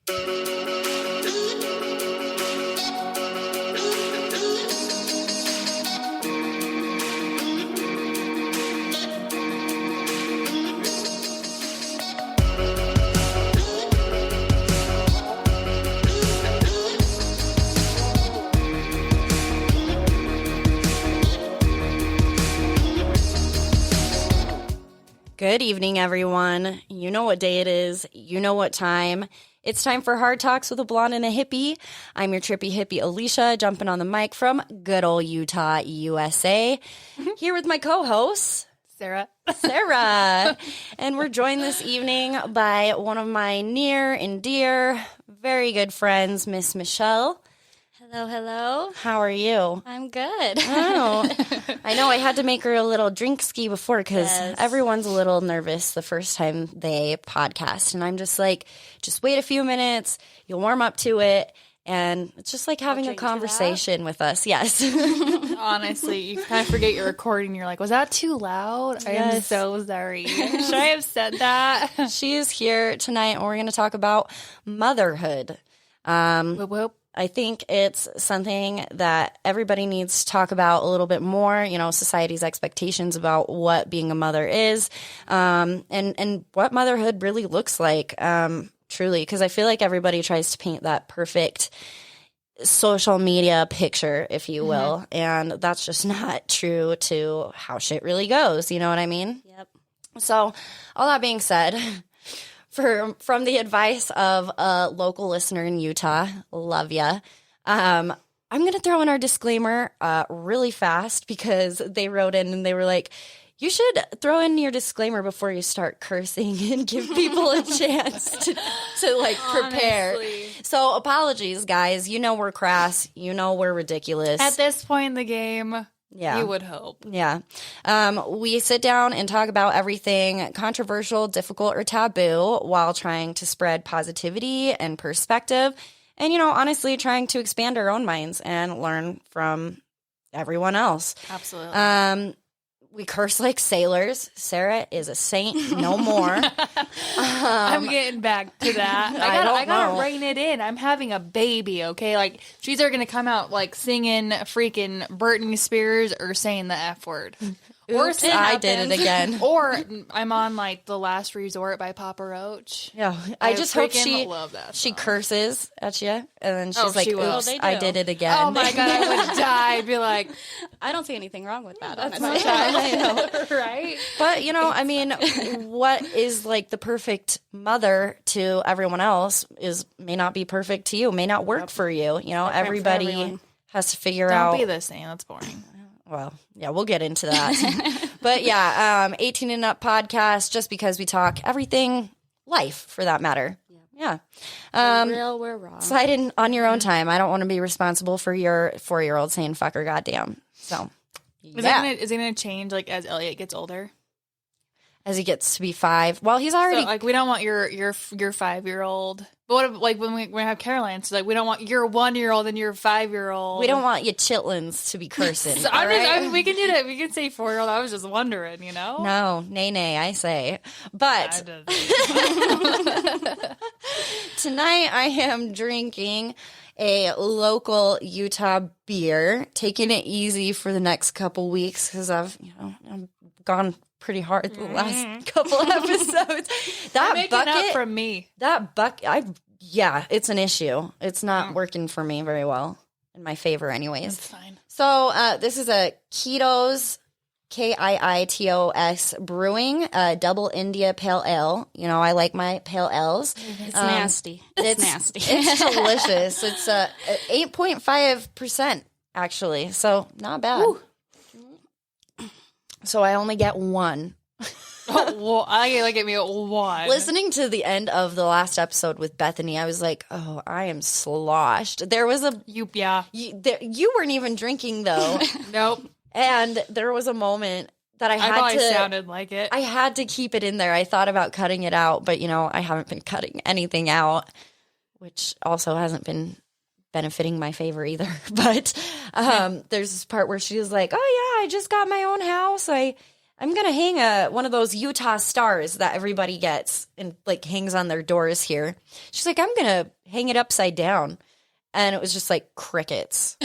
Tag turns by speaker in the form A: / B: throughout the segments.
A: Good evening, everyone. You know what day it is. You know what time. It's time for Hard Talks with a Blonde and a Hippie. I'm your trippy hippie, Alicia, jumping on the mic from good old Utah, USA. Here with my co-hosts,
B: Sarah.
A: And we're joined this evening by one of my near and dear, very good friends, Miss Michelle.
C: Hello.
A: How are you?
C: I'm good.
A: Oh, I know I had to make her a little drink ski before because everyone's a little nervous the first time they podcast. And I'm just like, just wait a few minutes. You'll warm up to it. And it's just like having a conversation with us. Yes.
B: Honestly, you kind of forget you're recording. You're like, was that too loud? Yes. I am so sorry. Should I have said that?
A: She is here tonight and we're going to talk about motherhood.
B: Whoop, whoop.
A: I think it's something that everybody needs to talk about a little bit more, you know, society's expectations about what being a mother is, and what motherhood really looks like, truly, because I feel like everybody tries to paint that perfect social media picture, if you will, and that's just not true to how shit really goes, you know what I mean?
C: Yep.
A: So, all that being said, from the advice of a local listener in Utah, love ya, I'm going to throw in our disclaimer really fast because they wrote in and they were like, you should throw in your disclaimer before you start cursing and give people a chance to like prepare.
B: Honestly.
A: So apologies, guys. You know we're crass. You know we're ridiculous.
B: At this point in the game,
A: yeah.
B: You would hope.
A: Yeah. We sit down and talk about everything controversial, difficult, or taboo while trying to spread positivity and perspective. And, you know, honestly, trying to expand our own minds and learn from everyone else.
B: Absolutely.
A: We curse like sailors. Sarah is a saint no more.
B: I'm getting back to that. I gotta rein it in. I'm having a baby, okay? Like, she's either gonna come out like singing freaking Britney Spears or saying the F word.
A: Oops, I did it again.
B: Or I'm on like The Last Resort by Papa Roach.
A: Yeah, I just hope she
B: love that
A: she
B: song.
A: curses at you, and then she's like,
B: she will.
A: "Oops, I did it again."
B: Oh my god, I would die. I'd be like,
C: I don't see anything wrong with that.
B: that's
C: honestly.
B: my child, right?
A: But, you know, I mean, what is like the perfect mother to everyone else may not be perfect to you, may not work for you. You know, everybody has to figure out.
B: Don't be the same. That's boring.
A: Well, yeah, we'll get into that. But yeah, 18 and Up podcast, just because we talk everything life for that matter. Yeah.
C: We're real, we're wrong.
A: Slide in on your own time. I don't want to be responsible for your 4-year-old saying fuck or goddamn. So,
B: Is it going to change like as Elliot gets older?
A: As he gets to be 5. Well, he's already...
B: So, like, we don't want your 5-year-old. But what if, like, when we have Caroline, so, like, we don't want your 1-year-old and your 5-year-old.
A: We don't want you chitlins to be cursing.
B: So we can do that. We can say 4-year-old. I was just wondering, you know?
A: No, nay, I say. But tonight I am drinking a local Utah beer, taking it easy for the next couple weeks because I've gone pretty hard the last couple episodes.
B: That bucket up from me.
A: That bucket, it's an issue. It's not working for me very well. In my favor, anyways.
B: That's fine.
A: So this is a Kiitos, Kiitos Brewing, Double India Pale Ale. You know, I like my pale ales.
C: It's nasty.
A: It's
C: nasty.
A: It's delicious. It's 8.5% actually, so not bad. Ooh. So I only get one.
B: Well, I get me one.
A: Listening to the end of the last episode with Bethany, I was like, "Oh, I am sloshed." There was you weren't even drinking though.
B: Nope.
A: And there was a moment that I
B: probably sounded like it.
A: I had to keep it in there. I thought about cutting it out, but you know, I haven't been cutting anything out, which also hasn't been benefiting my favor either. But there's this part where she was like, "Oh yeah, I just got my own house. I'm going to hang one of those Utah stars that everybody gets and like hangs on their doors here. She's like, I'm going to hang it upside down. And it was just like crickets.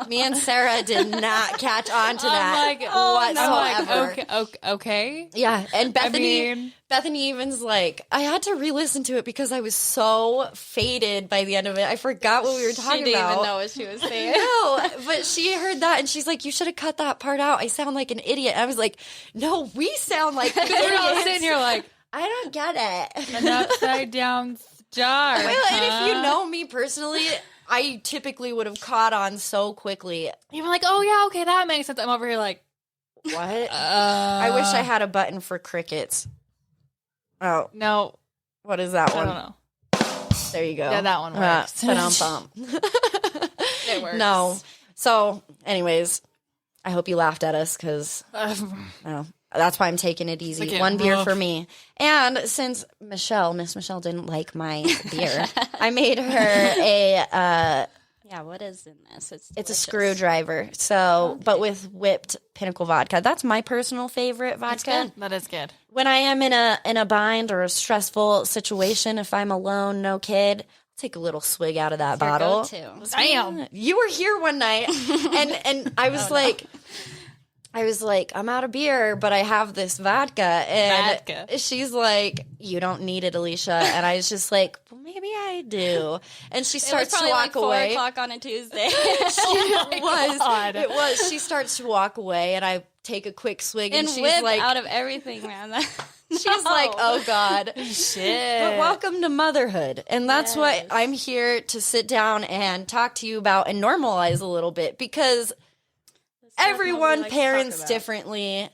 A: Me and Sarah did not catch on to that whatsoever.
B: Okay.
A: Yeah, and Bethany even's like, I had to re-listen to it because I was so faded by the end of it. I forgot what we were talking about. She
C: didn't even know what she was saying.
A: No, but she heard that and she's like, you should have cut that part out. I sound like an idiot. I was like, no, we sound like idiots.
B: We're all sitting here like,
A: I don't get it.
B: An upside down star.
A: Well, and if you know me personally, I typically would have caught on so quickly.
B: You're like, oh yeah, okay, that makes sense. I'm over here like,
A: what? I wish I had a button for crickets. Oh
B: no,
A: what is that one?
B: I don't know.
A: There you go.
B: Yeah, that one works.
A: It works. No. So, anyways, I hope you laughed at us because that's why I'm taking it easy.
B: Like
A: One beer for me. And since Miss Michelle didn't like my beer, I made her a
C: what is in this?
A: It's a screwdriver. So, but with whipped Pinnacle vodka. That's my personal favorite vodka.
B: That is good.
A: When I am in a bind or a stressful situation, if I'm alone, no kid, I'll take a little swig out of that bottle.
B: Damn.
A: You were here one night and I was like, I'm out of beer, but I have this vodka. And she's like, you don't need it, Alicia. And I was just like, well, maybe I do. And she starts to walk away.
C: 4:00 on a Tuesday.
A: It was. She starts to walk away, and I take a quick swig, and she's
C: whip
A: like,
C: out of everything, man.
A: She's like, oh God.
B: Shit.
A: But welcome to motherhood. And that's what I'm here to sit down and talk to you about and normalize a little bit because everyone parents differently.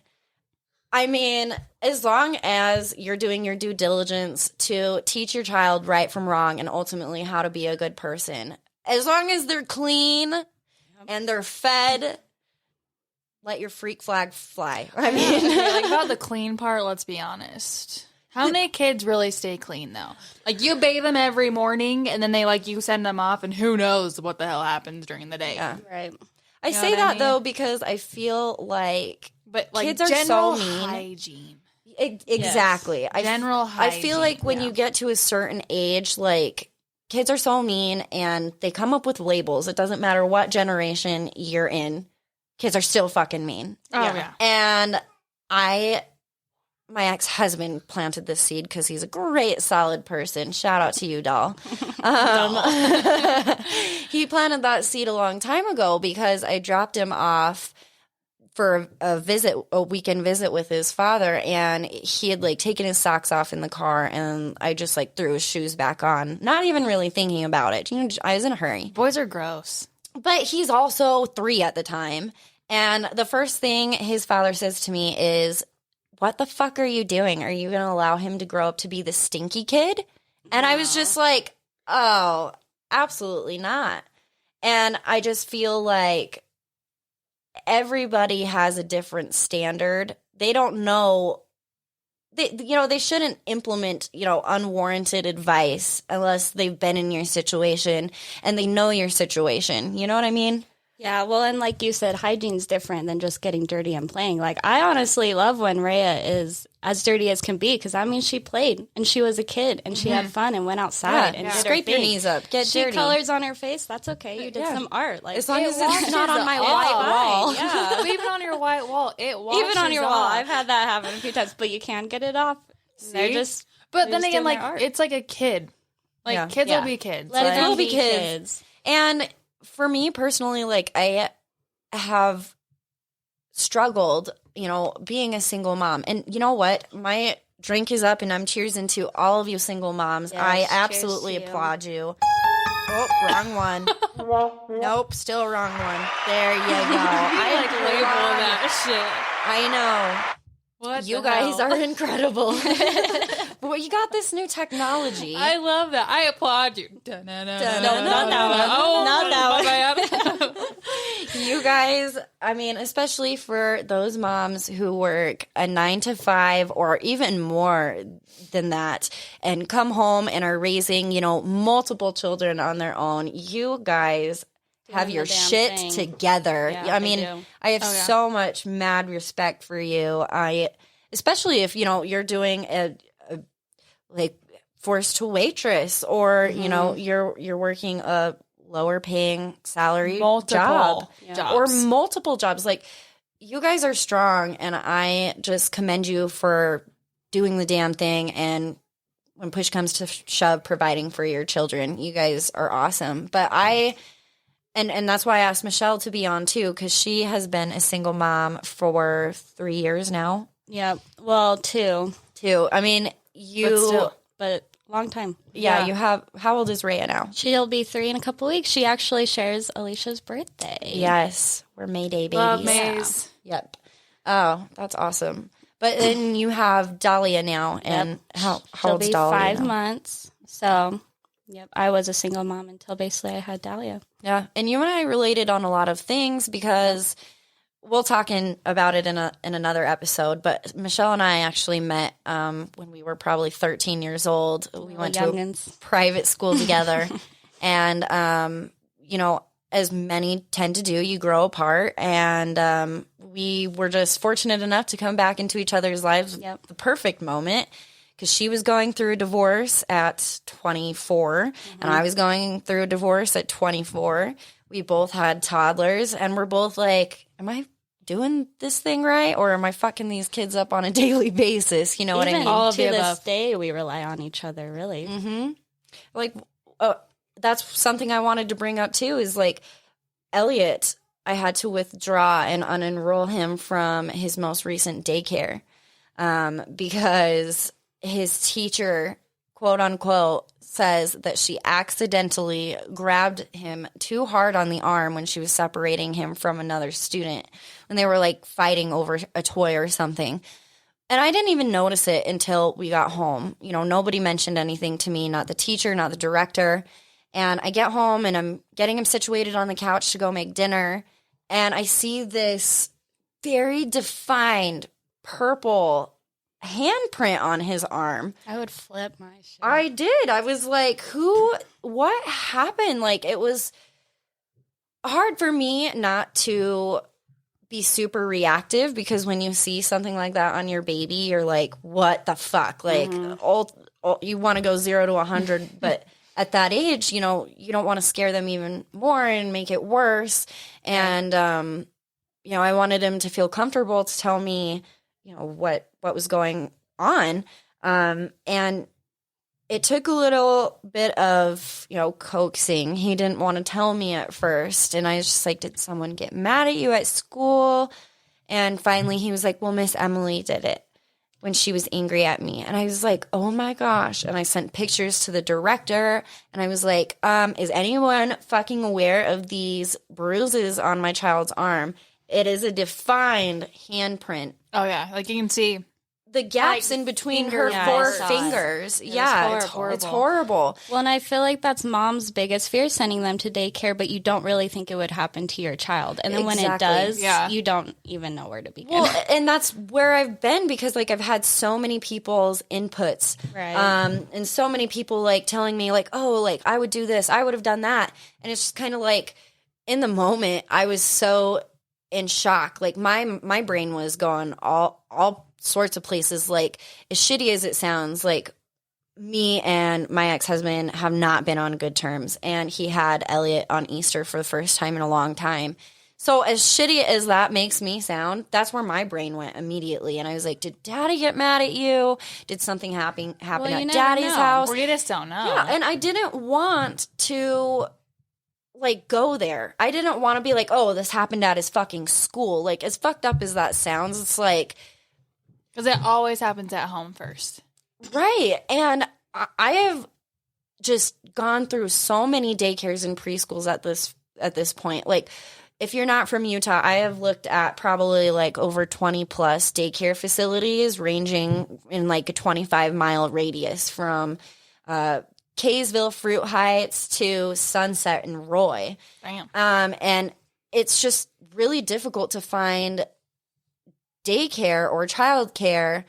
A: I mean, as long as you're doing your due diligence to teach your child right from wrong and ultimately how to be a good person, as long as they're clean and they're fed, let your freak flag fly. I mean,
B: like about the clean part, let's be honest. How many kids really stay clean though? Like you bathe them every morning and then you send them off and who knows what the hell happens during the day.
A: Yeah.
C: Right.
A: I say that though because I feel like kids are
B: general
A: so mean.
B: Hygiene.
A: Exactly.
B: Yes. General hygiene.
A: I feel like when you get to a certain age, like kids are so mean and they come up with labels. It doesn't matter what generation you're in. Kids are still fucking mean.
B: Oh yeah.
A: And my ex-husband planted this seed because he's a great, solid person. Shout out to you, doll. He planted that seed a long time ago because I dropped him off for a weekend visit with his father, and he had taken his socks off in the car, and I just threw his shoes back on, not even really thinking about it. I was in a hurry.
B: Boys are gross.
A: But he's also 3 at the time, and the first thing his father says to me is, what the fuck are you doing? Are you going to allow him to grow up to be the stinky kid? And I was just like, oh, absolutely not. And I just feel like everybody has a different standard. They don't know. They shouldn't implement, unwarranted advice unless they've been in your situation and they know your situation. You know what I mean?
C: Yeah, well, and like you said, hygiene's different than just getting dirty and playing. I honestly love when Rhea is as dirty as can be because that means she played and she was a kid and she had fun and went outside and
A: scrape your knees up, get dirty.
C: She colors on her face. That's okay. You did some art.
A: As long as it's not on my white wall.
C: Yeah,
B: even on your white wall, it washes
C: even on your
B: off.
C: wall. I've had that happen a few times, but you can get it off.
B: But then again, it's like a kid. Kids will be kids.
C: Let them
A: be kids. And for me personally, I have struggled, being a single mom. And you know what? My drink is up and I'm cheersing to all of you single moms.
C: Yes,
A: I absolutely applaud you. Oh, wrong one. Nope, still wrong one. There you go.
B: I label that shit.
A: I know.
B: What
A: you guys are incredible. But you got this new technology.
B: I love that. I applaud you.
C: No, not that one.
A: You guys, I mean, especially for those moms who work a 9 to 5 or even more than that and come home and are raising, multiple children on their own. You guys have your shit together.
C: Yeah,
A: I mean, I have so much mad respect for you. Especially if, you're doing a like forced to waitress or, you're working a lower paying salary job or multiple jobs. Like, you guys are strong, and I just commend you for doing the damn thing, and when push comes to shove, providing for your children. You guys are awesome. But and that's why I asked Michelle to be on too, because she has been a single mom for 3 years now.
C: Yeah, well, 2.
A: I mean,
C: but long time.
A: Yeah, you have. How old is Rhea now?
C: She'll be 3 in a couple weeks. She actually shares Alicia's birthday.
A: Yes, we're Mayday babies.
B: Love Mays.
A: Yep. Oh, that's awesome. But then you have Dahlia now, and how old's
C: be
A: Dahlia
C: 5
A: now?
C: months. So, I was a single mom until basically I had Dahlia.
A: Yeah, and you and I related on a lot of things because we'll talk about it in another episode. But Michelle and I actually met when we were probably 13 years old. We went to a private school together, and as many tend to do, you grow apart, and we were just fortunate enough to come back into each other's lives at the perfect moment, because she was going through a divorce at 24, and I was going through a divorce at 24. We both had toddlers, and we're both like, am I doing this thing right, or am I fucking these kids up on a daily basis? You know what I mean?
C: All to this day, we rely on each other, really.
A: Mm-hmm. Like, that's something I wanted to bring up too, is like Elliot, I had to withdraw and unenroll him from his most recent daycare because his teacher, quote unquote, says that she accidentally grabbed him too hard on the arm when she was separating him from another student, when they were like fighting over a toy or something. And I didn't even notice it until we got home. Nobody mentioned anything to me, not the teacher, not the director. And I get home, and I'm getting him situated on the couch to go make dinner, and I see this very defined purple handprint on his arm.
C: I would flip my shit.
A: I did. I was like, what happened? Like, it was hard for me not to be super reactive, because when you see something like that on your baby, you're like, what the fuck? Like, you want to go 0 to 100, but at that age, you don't want to scare them even more and make it worse. And, I wanted him to feel comfortable to tell me, what was going on. And it took a little bit of, coaxing. He didn't want to tell me at first. And I was just like, did someone get mad at you at school? And finally he was like, well, Miss Emily did it when she was angry at me. And I was like, oh my gosh. And I sent pictures to the director, and I was like, is anyone fucking aware of these bruises on my child's arm? It is a defined handprint.
B: Oh yeah, like you can see
A: the gaps in between her 4 fingers. It's horrible.
C: Well, and I feel like that's mom's biggest fear, sending them to daycare, but you don't really think it would happen to your child. And then when it does, you don't even know where to begin.
A: Well, and that's where I've been, because like I've had so many people's inputs.
C: Right.
A: And so many people like telling me like, oh, like I would do this, I would have done that. And it's just kind of like, in the moment, I was so in shock. Like my brain was going all sorts of places. Like, as shitty as it sounds, like me and my ex-husband have not been on good terms, and he had Elliot on Easter for the first time in a long time. So as shitty as that makes me sound, that's where my brain went immediately. And I was like, did Daddy get mad at you? Did something happen at Daddy's house?
B: We just don't know.
A: Yeah, and I didn't want to like go there. I didn't want to be like, oh, this happened at his fucking school. Like, as fucked up as that sounds, it's like,
B: because it always happens at home first.
A: Right. And I have just gone through so many daycares and preschools at this point. Like, if you're not from Utah, I have looked at probably like over 20 plus daycare facilities ranging in like a 25-mile radius from Kaysville, Fruit Heights to Sunset and Roy.
B: Damn.
A: And it's just really difficult to find daycare or childcare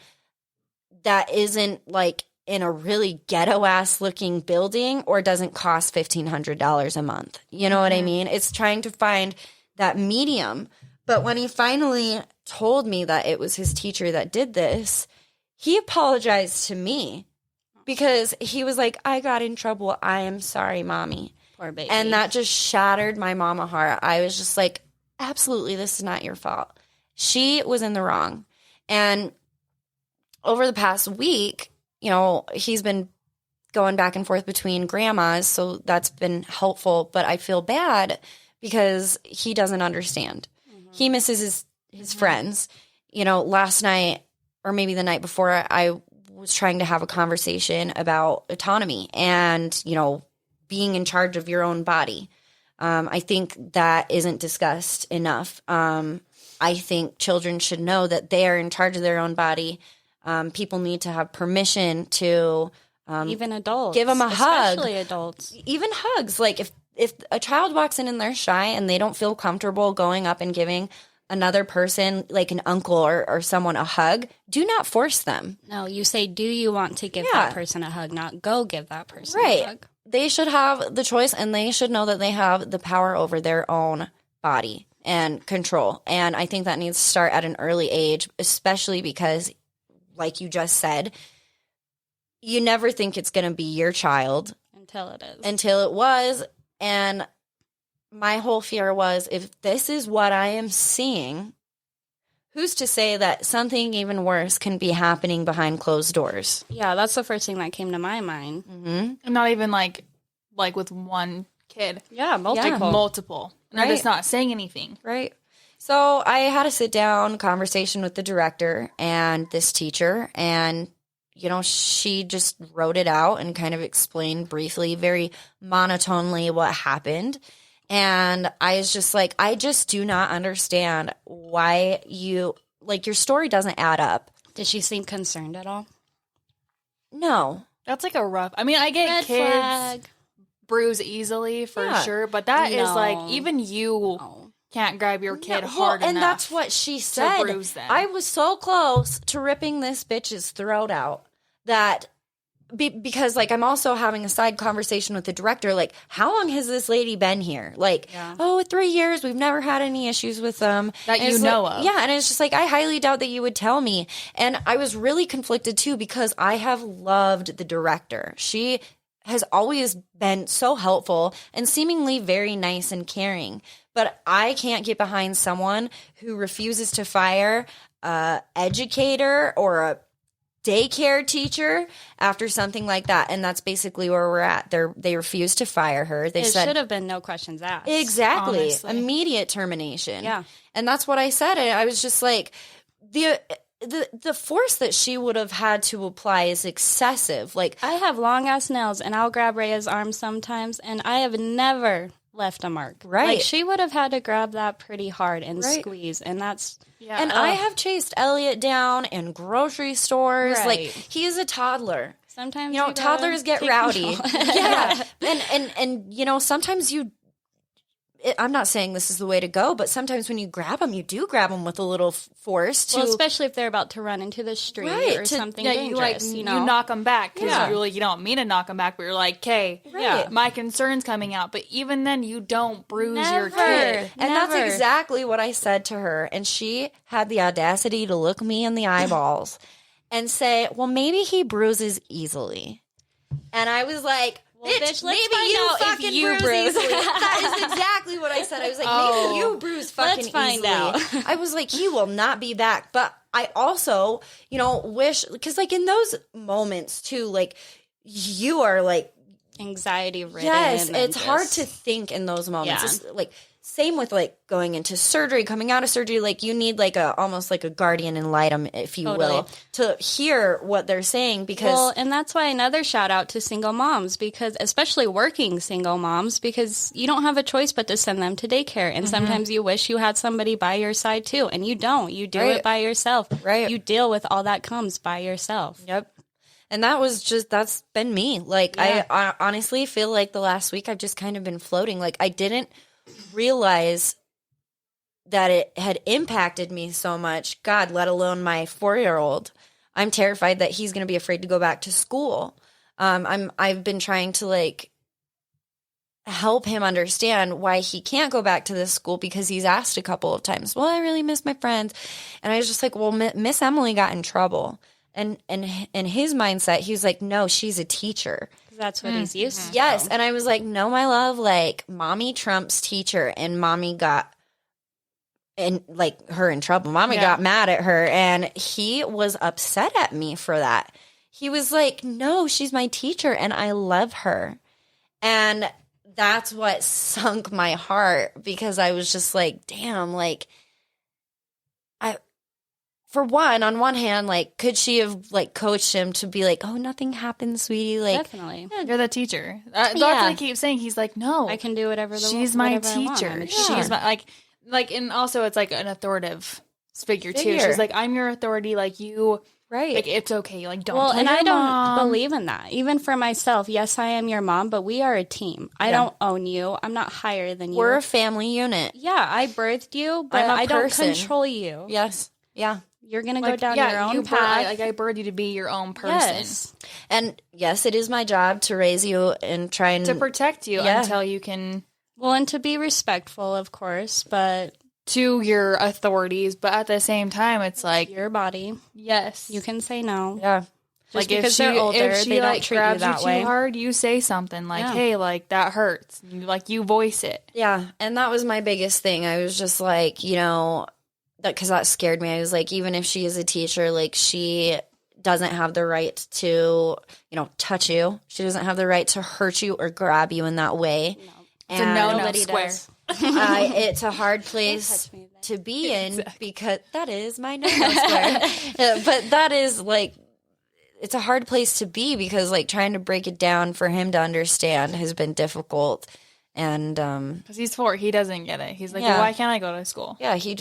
A: that isn't like in a really ghetto-ass looking building or doesn't cost $1,500 a month. You know what I mean? It's trying to find that medium. But when he finally told me that it was his teacher that did this, he apologized to me because he was like, I got in trouble. I am sorry, mommy.
C: Poor baby.
A: And that just shattered my mama heart. I was just like, absolutely, this is not your fault. She was in the wrong. And over the past week, he's been going back and forth between grandmas, so that's been helpful. But I feel bad because he doesn't understand. He misses his friends. Last night or maybe the night before, I was trying to have a conversation about autonomy and, being in charge of your own body. I think that isn't discussed enough. I think children should know that they are in charge of their own body. People need to have permission to
C: even adults.
A: Give them a hug.
C: Especially adults. Even
A: hugs. Like if a child walks in and they're shy and they don't feel comfortable going up and giving another person, like an uncle or someone, a hug, do not force them.
C: No, you say, do you want to give that person a hug, not go give that person a hug.
A: They should have the choice, and they should know that they have the power over their own body and control. And I think that needs to start at an early age, especially because, like you just said, you never think it's going to be your child.
C: Until it is.
A: Until it was. And my whole fear was, if this is what I am seeing, who's to say that something even worse can be happening behind closed doors?
C: Yeah, that's the first thing that came to my mind.
B: Mm-hmm. Not even like with one kid.
C: Yeah, multiple.
B: Yeah, multiple. And they're just not saying anything.
A: Right. So I had a sit-down conversation with the director and this teacher, and she just wrote it out and kind of explained briefly, very monotonely what happened. And I was just like, I just do not understand why your story doesn't add up.
C: Did she seem concerned at all?
A: No.
B: That's like a rough, I get
C: Red
B: kids
C: flag.
B: bruise easily for sure, but that is like, even you can't grab your kid hard enough.
A: And that's what she said.
B: To bruise them.
A: I was so close to ripping this bitch's throat out that because I'm also having a side conversation with the director, how long has this lady been here? 3 years. We've never had any issues with them.
B: That you know of.
A: Yeah, and it's just I highly doubt that you would tell me. And I was really conflicted too because I have loved the director. She has always been so helpful and seemingly very nice and caring. But I can't get behind someone who refuses to fire a educator or a daycare teacher after something like that. And that's basically where we're at. They refused to fire her. They said
C: should have been no questions asked.
A: Exactly.
B: Honestly.
A: Immediate termination.
C: Yeah.
A: And that's what I said. And I was just like, the force that she would have had to apply is excessive.
C: I have long ass nails and I'll grab Rhea's arm sometimes and I have never left a mark.
A: Right.
C: She would have had to grab that pretty hard and squeeze, and that's...
B: Yeah.
A: And I have chased Elliot down in grocery stores.
C: Right.
A: He is a toddler.
C: Sometimes
A: toddlers get rowdy. Yeah. And sometimes I'm not saying this is the way to go, but sometimes when you grab them, you do grab them with a little force.
C: Well, especially if they're about to run into the street or something dangerous.
B: You knock them back because you don't mean to knock them back, but you're like, okay, my concern's coming out. But even then, you don't bruise your kid.
A: And that's exactly what I said to her. And she had the audacity to look me in the eyeballs and say, well, maybe he bruises easily. And I was like...
C: Well, bitch,
A: maybe you fucking bruise easily. That is exactly what I said. I was like, maybe you bruise fucking easily.
C: Let's find out.
A: I was like, he will not be back. But I also, wish, because in those moments too, you are
C: anxiety ridden.
A: Yes, it's hard to think in those moments.
C: Yeah.
A: It's, same with going into surgery, coming out of surgery, you need almost like a guardian ad litem, if you will, to hear what they're saying because...
C: and that's why another shout out to single moms, because especially working single moms, because you don't have a choice but to send them to daycare. And sometimes you wish you had somebody by your side too. And you don't. You do it by yourself.
A: Right.
C: You deal with all that comes by yourself.
A: Yep. And that's been me. I honestly feel like the last week I've just kind of been floating. I didn't realize that it had impacted me so much, God, let alone my 4-year-old. I'm terrified that he's going to be afraid to go back to school. I've been trying to like help him understand why he can't go back to this school because he's asked a couple of times, well, I really miss my friends. And I was just like, well, Miss Emily got in trouble. And in his mindset, he was like, no, she's a teacher.
C: That's what he's used to.
A: Yes. And I was like, no, my love, like mommy trumps teacher, and mommy got her in trouble. Mommy got mad at her, and he was upset at me for that. He was like, no, she's my teacher and I love her. And that's what sunk my heart, because I was just like, damn, like on one hand, like, could she have like coached him to be like, oh, nothing happened, sweetie? Like,
C: definitely.
B: You're the teacher. That's what I keep saying. He's like, no,
C: I can do whatever
B: she's my teacher. She's my, like, and also it's like an authoritative figure too. She's like, I'm your authority. Like, you,
A: right.
B: Like, it's okay. Like, don't.
C: Well, and I
B: mom.
C: don't believe in that. Even for myself, yes, I am your mom, but we are a team. I don't own you. I'm not higher than you.
A: We're a family unit.
C: Yeah, I birthed you, but I don't control you.
A: Yes. Yeah.
C: You're going to go down your own path.
B: I birthed you to be your own person.
C: Yes.
A: And yes, it is my job to raise you and try and
B: to protect you until you can.
C: Well, and to be respectful, of course, but
B: to your authorities, but at the same time, it's like
C: your body.
B: Yes,
C: you can say no.
A: Yeah,
C: just like because they're older, they don't treat you that way.
B: Too hard, you say something like, "Hey, like that hurts." You voice it.
A: Yeah, and that was my biggest thing. I was just like, because that scared me. I was like, even if she is a teacher, like she doesn't have the right to, touch you. She doesn't have the right to hurt you or grab you in that way.
C: No.
A: And
C: nobody does.
A: It's a hard place to be in because that is my no square. But that is like, it's a hard place to be because like trying to break it down for him to understand has been difficult. And because
B: he's 4, he doesn't get it. He's like, well, why can't I go to school?
A: Yeah, he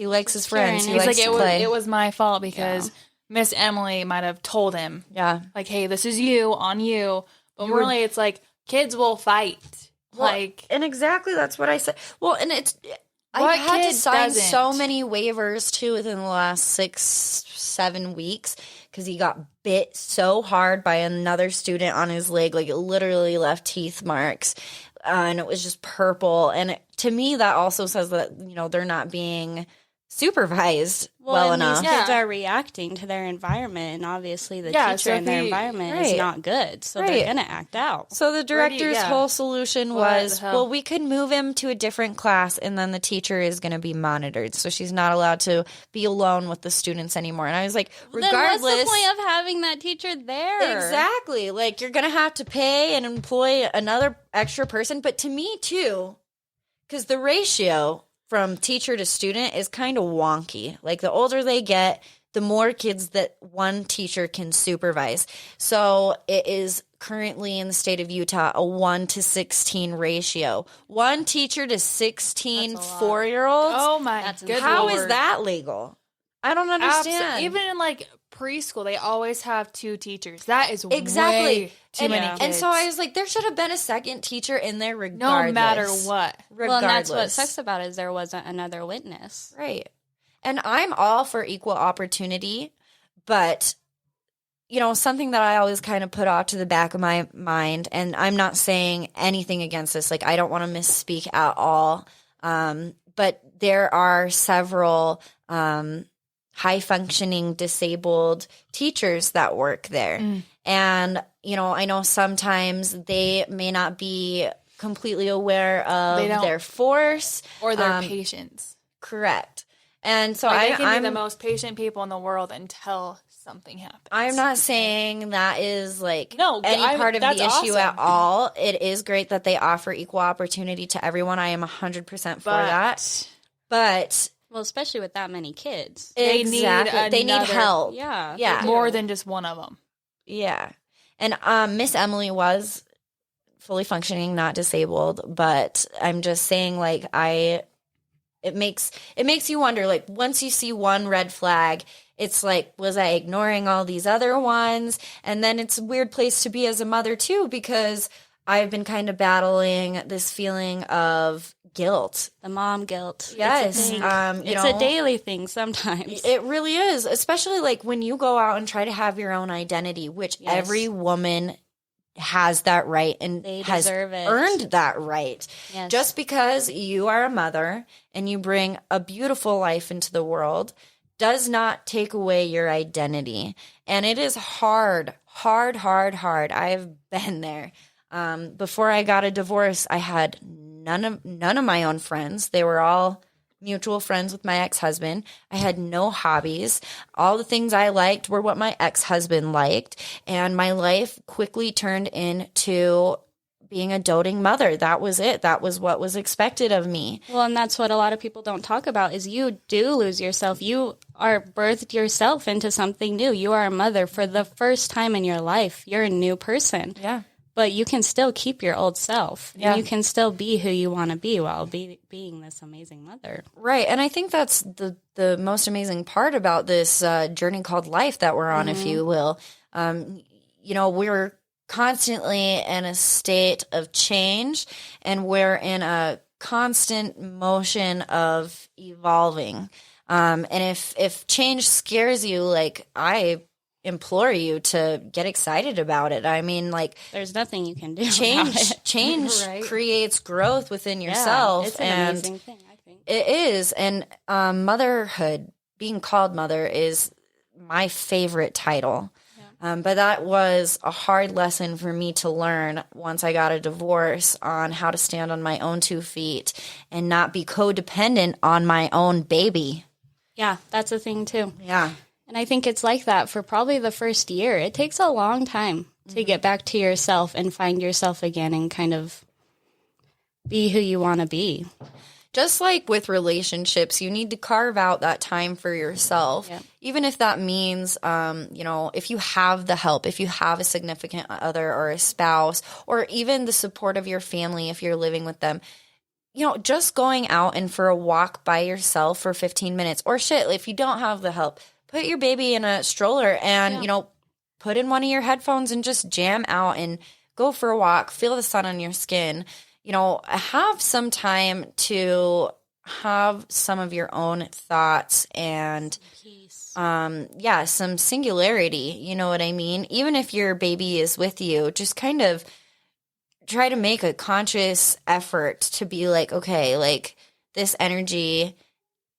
A: likes his friends. He
B: likes
A: like,
B: to play. It was my fault because Miss Emily might have told him, like, hey, this is you on you. But really, it's like kids will fight.
A: Well, and exactly that's what I said. Well, and I've had to sign so many waivers too within the last 6-7 weeks because he got bit so hard by another student on his leg, like it literally left teeth marks. And it was just purple. And to me, that also says that, they're not being supervised well enough.
C: These kids are reacting to their environment, and obviously the teacher in their environment is not good, so they're going to act out.
A: So the director's whole solution was, well, we could move him to a different class, and then the teacher is going to be monitored, so she's not allowed to be alone with the students anymore. And I was like, regardless,
C: then what's the point of having that teacher there?
A: Exactly. Like, you're going to have to pay and employ another extra person, but to me, too, because the ratio from teacher to student is kind of wonky. Like the older they get, the more kids that one teacher can supervise. So it is currently in the state of Utah a 1-to-16 ratio. One teacher to 16 4-year-olds.
B: Oh my goodness!
A: How is that legal? I don't understand.
B: Even in like preschool, they always have 2 teachers. That is
A: exactly
B: way too many kids.
A: And so I was like, there should have been a second teacher in there regardless.
B: No matter what.
C: Well, and that's what sucks about it is there wasn't another witness.
A: Right. And I'm all for equal opportunity, but, something that I always kind of put off to the back of my mind, and I'm not saying anything against this, like I don't want to misspeak at all, but there are several high-functioning disabled teachers that work there. And, I know sometimes they may not be completely aware of their force.
B: Or their patience.
A: Correct. And so
B: I'm be the most patient people in the world until something happens. I'm
A: not saying that is any part of the issue at all. It is great that they offer equal opportunity to everyone. I am 100% for that. But
C: well, especially with that many kids.
A: They need help.
C: Yeah.
B: More than just one of them.
A: Yeah. And Miss Emily was fully functioning, not disabled, but I'm just saying it makes you wonder, like, once you see one red flag, it's like, was I ignoring all these other ones? And then it's a weird place to be as a mother too, because I've been kind of battling this feeling of guilt.
C: The mom guilt.
A: Yes.
C: It's a daily thing sometimes.
A: It really is, especially like when you go out and try to have your own identity, which every woman has that right and has earned that right. Yes. Just because you are a mother and you bring a beautiful life into the world does not take away your identity. And it is hard. I've been there. Before I got a divorce, I had none of my own friends. They were all mutual friends with my ex-husband. I had no hobbies. All the things I liked were what my ex-husband liked. And my life quickly turned into being a doting mother. That was it. That was what was expected of me.
C: Well, and that's what a lot of people don't talk about is you do lose yourself. You are birthed yourself into something new. You are a mother for the first time in your life. You're a new person.
A: Yeah.
C: But you can still keep your old self. Yeah. And you can still be who you want to be while being this amazing mother.
A: Right. And I think that's the most amazing part about this journey called life that we're on, if you will. We're constantly in a state of change, and we're in a constant motion of evolving. And if change scares you, like I implore you to get excited about it. I mean, like
C: there's nothing you can do.
A: Change right? creates growth within yourself.
C: It's an amazing thing, I think.
A: It is. And motherhood, being called mother, is my favorite title. Yeah. But that was a hard lesson for me to learn once I got a divorce on how to stand on my own 2 feet and not be codependent on my own baby.
C: Yeah, that's a thing too.
A: Yeah.
C: And I think it's like that for probably the first year. It takes a long time to get back to yourself and find yourself again and kind of be who you want to be.
A: Just like with relationships, you need to carve out that time for yourself, even if that means, if you have the help, if you have a significant other or a spouse, or even the support of your family if you're living with them. Just going out and for a walk by yourself for 15 minutes, or if you don't have the help, put your baby in a stroller and, put in one of your headphones and just jam out and go for a walk, feel the sun on your skin, have some time to have some of your own thoughts and peace. Some singularity, you know what I mean? Even if your baby is with you, just kind of try to make a conscious effort to be like, okay, like this energy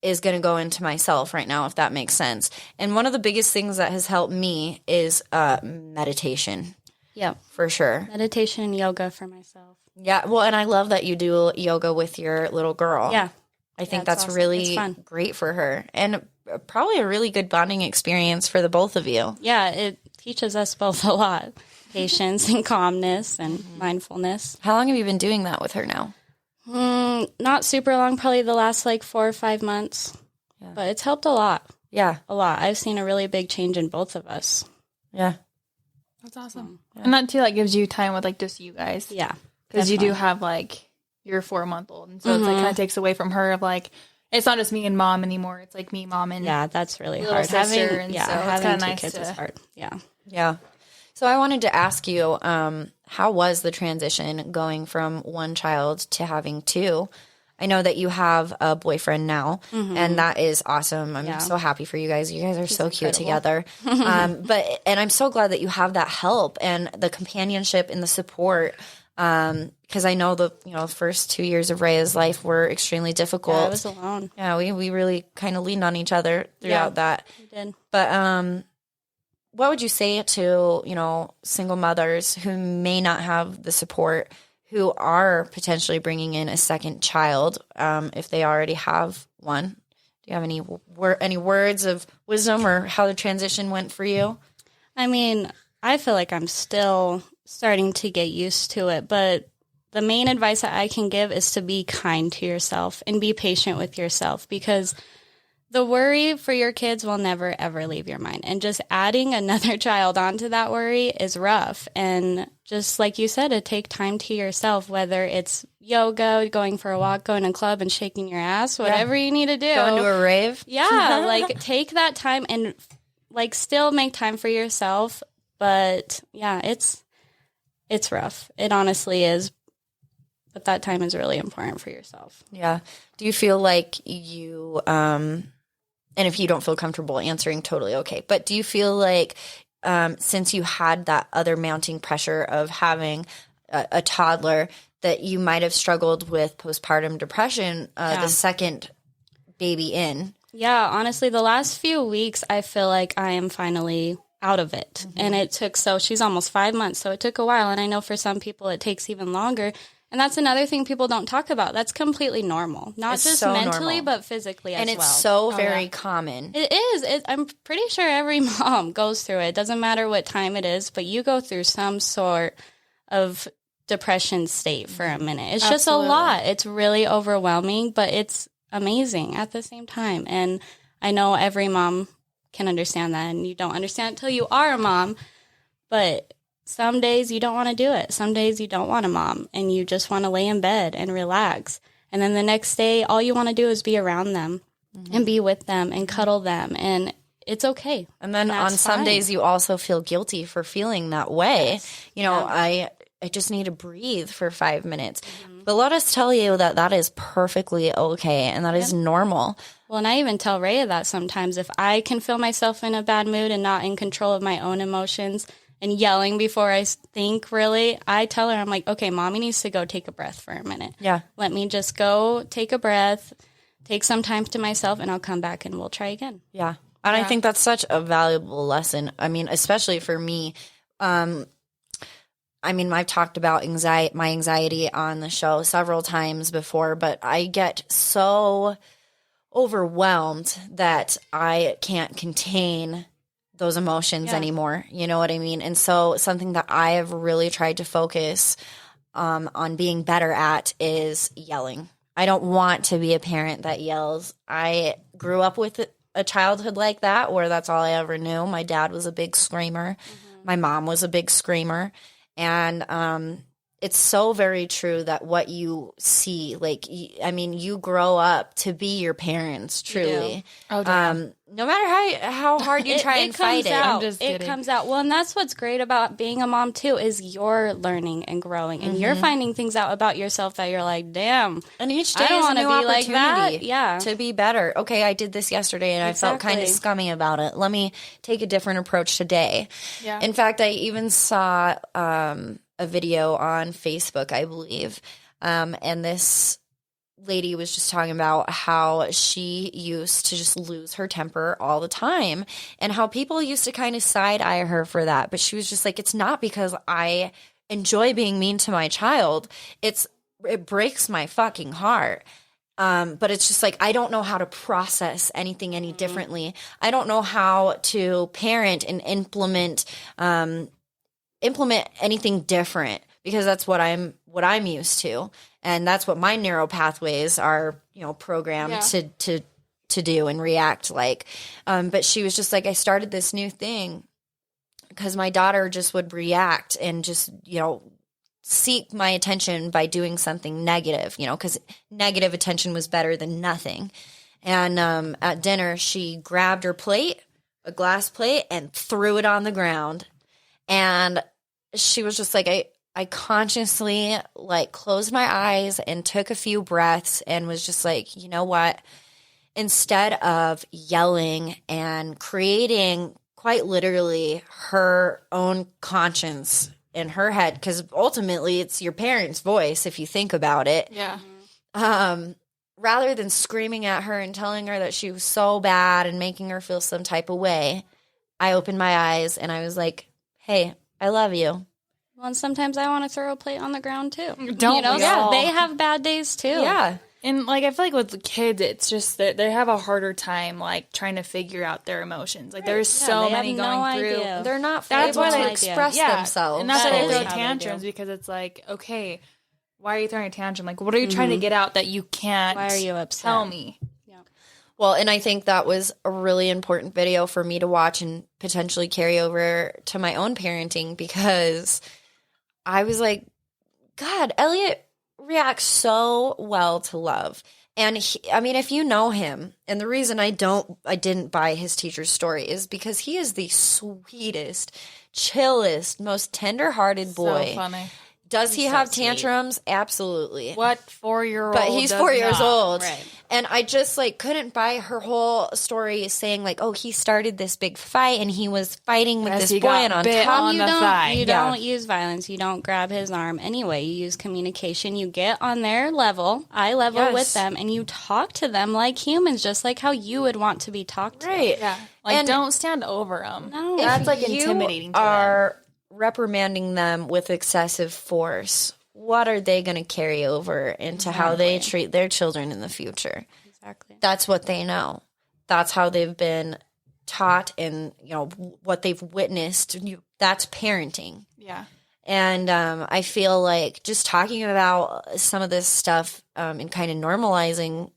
A: is going to go into myself right now, if that makes sense. And one of the biggest things that has helped me is meditation.
C: Yeah,
A: for sure.
C: Meditation and yoga for myself.
A: Yeah, well, and I love that you do yoga with your little girl.
C: Yeah.
A: I think that's awesome. Really great for her. And probably a really good bonding experience for the both of you.
C: Yeah, it teaches us both a lot. Patience and calmness and mindfulness.
A: How long have you been doing that with her now?
C: Not super long, probably the last 4 or 5 months. Yeah. But it's helped a lot.
A: Yeah.
C: A lot. I've seen a really big change in both of us.
A: Yeah.
B: That's awesome. Yeah. And that too, gives you time with, just you guys.
C: Yeah.
B: Because you do have, your 4-month-old. And so it's, kind of takes away from her of, it's not just me and mom anymore. It's, me, mom, and
C: yeah, that's really
B: hard.
C: Having
B: having
C: 2 kids is hard. Yeah.
A: Yeah. So I wanted to ask you, how was the transition going from one child to having 2? I know that you have a boyfriend now, and that is awesome. I'm so happy for you guys. You guys are so cute together. And I'm so glad that you have that help and the companionship and the support. Because I know the first 2 years of Rhea's life were extremely difficult.
C: Yeah, I was alone.
A: Yeah, we really kind of leaned on each other throughout that.
C: We did.
A: But what would you say to, single mothers who may not have the support, who are potentially bringing in a second child, if they already have one? Do you have any words of wisdom or how the transition went for you?
C: I mean, I feel like I'm still starting to get used to it, but the main advice that I can give is to be kind to yourself and be patient with yourself, because the worry for your kids will never, ever leave your mind. And just adding another child onto that worry is rough. And just like you said, to take time to yourself, whether it's yoga, going for a walk, going to a club and shaking your ass, whatever you need to do.
A: Going to a rave.
C: Yeah, take that time and still make time for yourself. But yeah, it's it's rough. It honestly is. But that time is really important for yourself.
A: Yeah. Do you feel like you, and if you don't feel comfortable answering, totally okay. But do you feel like since you had that other mounting pressure of having a toddler, that you might have struggled with postpartum depression the second baby in?
C: Yeah, honestly, the last few weeks, I feel like I am finally out of it. And it took, she's almost 5 months, so it took a while. And I know for some people it takes even longer. And that's another thing people don't talk about. That's completely normal. Not
A: it's
C: just
A: so
C: mentally,
A: normal.
C: but physically as well.
A: And it's so very common.
C: It is. I'm pretty sure every mom goes through it. It doesn't matter what time it is, but you go through some sort of depression state for a minute. It's just a lot. It's really overwhelming, but it's amazing at the same time. And I know every mom can understand that, and you don't understand it until you are a mom. But some days you don't want to do it. Some days you don't want a mom, and you just want to lay in bed and relax. And then the next day, all you want to do is be around them and be with them and cuddle them, and it's okay.
A: And then on some days you also feel guilty for feeling that way. Yes. You know, I just need to breathe for 5 minutes. But let us tell you that that is perfectly okay, and that is normal.
C: Well, and I even tell Rhea that sometimes if I can feel myself in a bad mood and not in control of my own emotions and yelling before I think, really, I tell her, I'm like, okay, Mommy needs to go take a breath for a minute.
A: Yeah.
C: Let me just go take a breath, take some time to myself, and I'll come back and we'll try again.
A: Yeah. And I think that's such a valuable lesson. I mean, especially for me. I mean, I've talked about my anxiety on the show several times before, but I get so overwhelmed that I can't contain those emotions anymore. You know what I mean? And so something that I have really tried to focus on being better at is yelling. I don't want to be a parent that yells. I grew up with a childhood like that where that's all I ever knew. My dad was a big screamer. My mom was a big screamer. And it's so very true that what you see, like, I mean, you grow up to be your parents, truly.
B: Oh, damn.
A: No matter how hard you try and fight it.
C: I'm
B: just kidding.
C: It comes out. Well, and that's what's great about being a mom, too, is you're learning and growing. And you're finding things out about yourself that you're like, damn.
A: And each day
C: I don't
A: is a
C: want to
A: new
C: be like
A: opportunity
C: that. Yeah.
A: to be better. Okay, I did this yesterday and I felt kind of scummy about it. Let me take a different approach today.
B: Yeah.
A: In fact, I even saw a video on Facebook, I believe, and this lady was just talking about how she used to just lose her temper all the time and how people used to kind of side-eye her for that. But she was just like, it's not because I enjoy being mean to my child. It breaks my fucking heart. But it's just like, I don't know how to process anything any differently. I don't know how to parent and implement anything different, because that's what I'm used to, and that's what my neural pathways are, programmed to do and react like. But she was just like, I started this new thing because my daughter just would react and just seek my attention by doing something negative, because negative attention was better than nothing. And at dinner, she grabbed her plate, a glass plate, and threw it on the ground. And she was just like, I consciously closed my eyes and took a few breaths and was just like, you know what? Instead of yelling and creating quite literally her own conscience in her head, because ultimately it's your parents' voice if you think about it.
B: Yeah.
A: Rather than screaming at her and telling her that she was so bad and making her feel some type of way, I opened my eyes and I was like, hey, I love you.
C: Well, and sometimes I want to throw a plate on the ground too.
B: Don't we all?
C: They have bad days too.
A: Yeah.
B: And I feel like with the kids, it's just that they have a harder time trying to figure out their emotions. There's so many going through.
C: Idea.
A: They're not
B: That's
A: able
B: why
A: to
B: they
A: express themselves.
B: And that's why they throw
C: how
B: tantrums, because it's like, okay, why are you throwing a tantrum? What are you trying to get out that you can't
C: Why are you upset?
B: tell me?
A: Well, and I think that was a really important video for me to watch and potentially carry over to my own parenting, because I was like, God, Elliot reacts so well to love. And if you know him, and the reason I didn't buy his teacher's story is because he is the sweetest, chillest, most tender-hearted boy.
B: So funny.
A: Does he have tantrums? Absolutely.
B: What 4-year-old?
A: But he's 4 years old.
C: Right.
A: And I just couldn't buy her whole story saying oh, he started this big fight and he was fighting with this boy and on top
C: you don't use violence. You don't grab his arm anyway. You use communication. You get on their level, eye level with them, and you talk to them like humans, just like how you would want to be talked to.
A: Right.
B: Yeah. And don't stand over them.
C: No.
B: That's intimidating to
A: them. Reprimanding them with excessive force, what are they going to carry over into how they treat their children in the future?
C: Exactly.
A: That's what they know. That's how they've been taught, and what they've witnessed. That's parenting.
B: Yeah.
A: And I feel like just talking about some of this stuff and kind of normalizing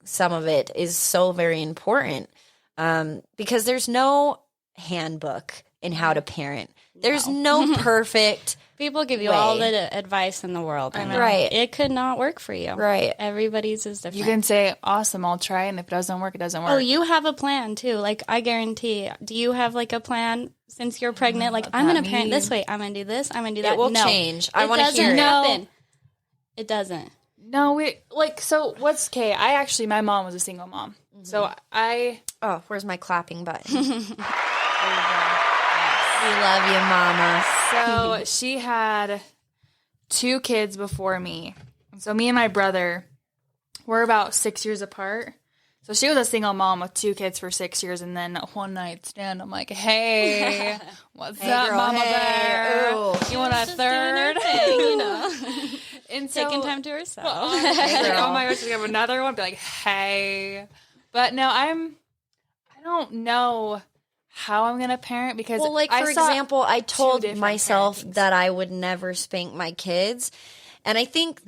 A: some of it is so very important, because there's no handbook in how to parent. There's no perfect
C: People give you all the advice in the world.
A: Right.
C: It could not work for you.
A: Right.
C: Everybody's is different.
B: You can say, awesome, I'll try, and if it doesn't work, it doesn't work.
C: Oh, you have a plan, too. I guarantee. Do you have, a plan since you're pregnant? I'm going to parent this way. I'm going to do this. I'm going to do that.
A: It will change. I want to hear it.
C: No. It doesn't.
B: No, so what's okay? My mom was a single mom. Mm-hmm. So
A: Oh, where's my clapping button? We love you, Mama.
B: So she had 2 kids before me. So me and my brother were about 6 years apart. So she was a single mom with 2 kids for 6 years, and then one night stand, I'm like, hey, what's up,
A: girl,
B: Mama Bear?
A: Ooh.
B: You want a third?
C: And so, taking time to herself.
B: Oh my gosh, she's gonna have another one. Be like, hey. But no, I don't know how I'm going to parent, because
A: for example, I told myself that I would never spank my kids. And I think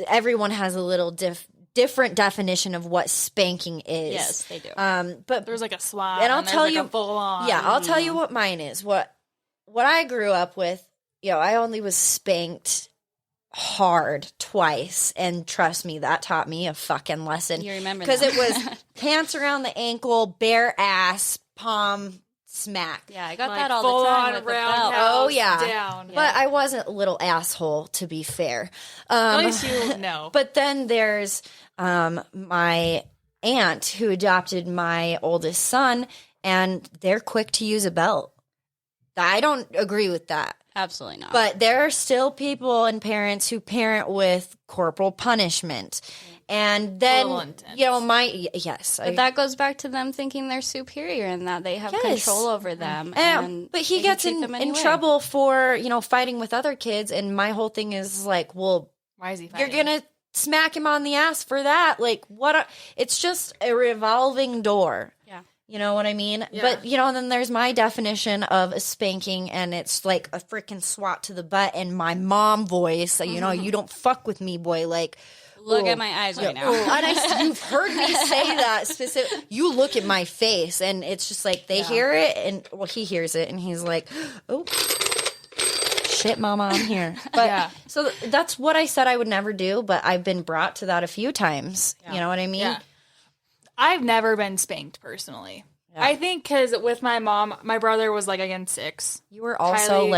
A: everyone has a little different definition of what spanking is.
C: Yes, they do.
B: But there's a swat,
A: and I'll tell you,
B: a full on.
A: Yeah, I'll tell you what mine is. What I grew up with, I only was spanked hard twice, and trust me, that taught me a fucking lesson.
C: You remember
A: because it was pants around the ankle, bare ass, palm smack.
C: Yeah, I got that all the time with the belt.
A: Oh yeah.
B: Down.
A: But I wasn't a little asshole, to be fair.
B: At least you know.
A: But then there's my aunt who adopted my oldest son, and they're quick to use a belt. I don't agree with that.
C: Absolutely not.
A: But there are still people and parents who parent with corporal punishment. And then, yes.
C: But that goes back to them thinking they're superior and that they have control over them.
A: But he gets in trouble for, fighting with other kids. And my whole thing is well,
B: why is he fighting?
A: You're going to smack him on the ass for that. It's just a revolving door.
C: Yeah.
A: You know what I mean?
B: Yeah.
A: But, then there's my definition of a spanking, and it's like a freaking swat to the butt and my mom voice. So, you don't fuck with me, boy.
C: Look at my eyes right now.
A: And you've heard me say that specific. You look at my face, and it's just they hear it, and he hears it, and he's like, "Oh, shit, Mama, I'm here." But so that's what I said I would never do. But I've been brought to that a few times. Yeah. You know what I mean?
B: Yeah. I've never been spanked personally. Yeah. I think because with my mom, my brother was again 6.
A: You were also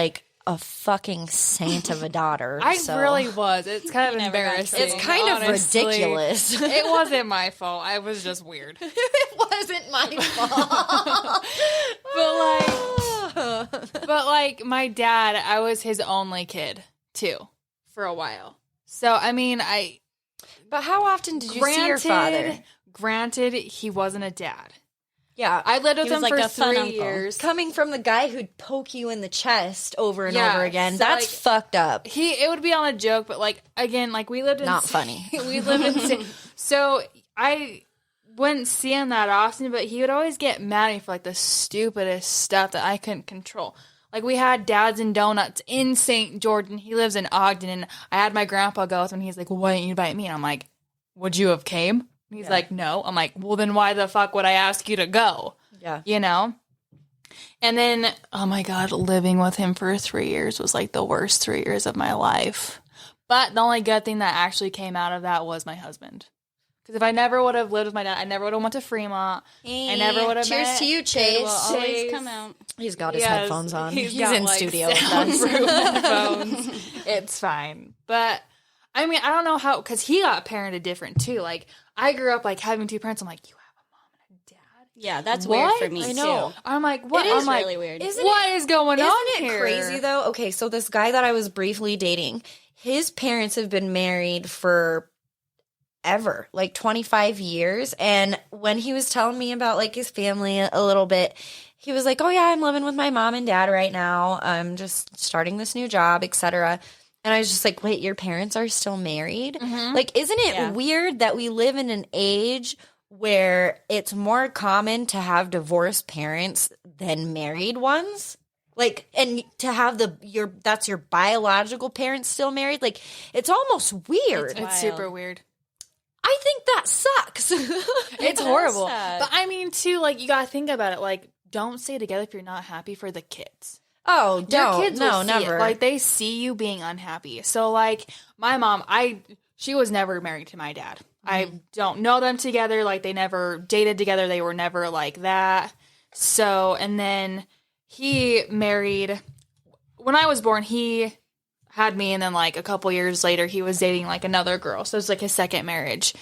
A: a fucking saint of a daughter.
B: I really was. It's kind of embarrassing.
A: It's kind of ridiculous.
B: It wasn't my fault. I was just weird.
A: It wasn't my fault.
B: but my dad, I was his only kid too for a while. So
A: But how often did you see your father?
B: Granted, he wasn't a dad.
A: Yeah.
B: I lived with him for 3 years.
A: Coming from the guy who'd poke you in the chest over and over again. So that's fucked up.
B: It would be on a joke, but we lived in...
A: Not funny.
B: We lived in... So I wouldn't see him that often, but he would always get mad at me for the stupidest stuff that I couldn't control. We had Dads and Donuts in St. George, and he lives in Ogden, and I had my grandpa go with him, and he's like, well, why didn't you invite me? And I'm like, would you have came? He's like, no. I'm like, well, then why the fuck would I ask you to go?
A: Yeah.
B: And then, oh my God, living with him for 3 years was the worst 3 years of my life. But the only good thing that actually came out of that was my husband. Because if I never would have lived with my dad, I never would have went to Fremont. I never would have
A: Cheers
B: met.
A: to you, Chase.
C: Will always come out.
A: He's got his headphones on.
B: He's
A: in
B: like,
A: studio with us.
B: soundproof headphones. It's fine. But, I mean, I don't know how, because he got parented different, too. Like, I grew up, like, having two parents. I'm like, you have a mom and a dad?
C: Yeah, that's weird for me,
A: I know.
C: too.
B: I'm like, what?
C: It is
B: I'm like,
C: really weird.
B: What is going on
A: Isn't it
B: here?
A: crazy, though? Okay, so this guy that I was briefly dating, his parents have been married for ever, like 25 years. And when he was telling me about like his family a little bit, he was like, oh yeah, I'm living with my mom and dad right now. I'm just starting this new job, etc. And I was just like, wait, your parents are still married? Like, isn't it weird that we live in an age where it's more common to have divorced parents than married ones? Like, and to have that's your biological parents still married? Like, it's almost weird.
B: It's super weird.
A: I think that sucks.
B: It's horrible.
C: sad.
B: But I mean, too, like, you gotta think about it. Like, don't stay together if you're not happy for the kids.
A: Oh,
B: Your
A: don't.
B: kids
A: No,
B: will see
A: never.
B: it. Like, they see you being unhappy. So, like, my mom, she was never married to my dad. I don't know them together. Like, they never dated together. They were never like that. So, and then he married, when I was born, he had me, and then like a couple years later he was dating like another girl, so it was like his second marriage,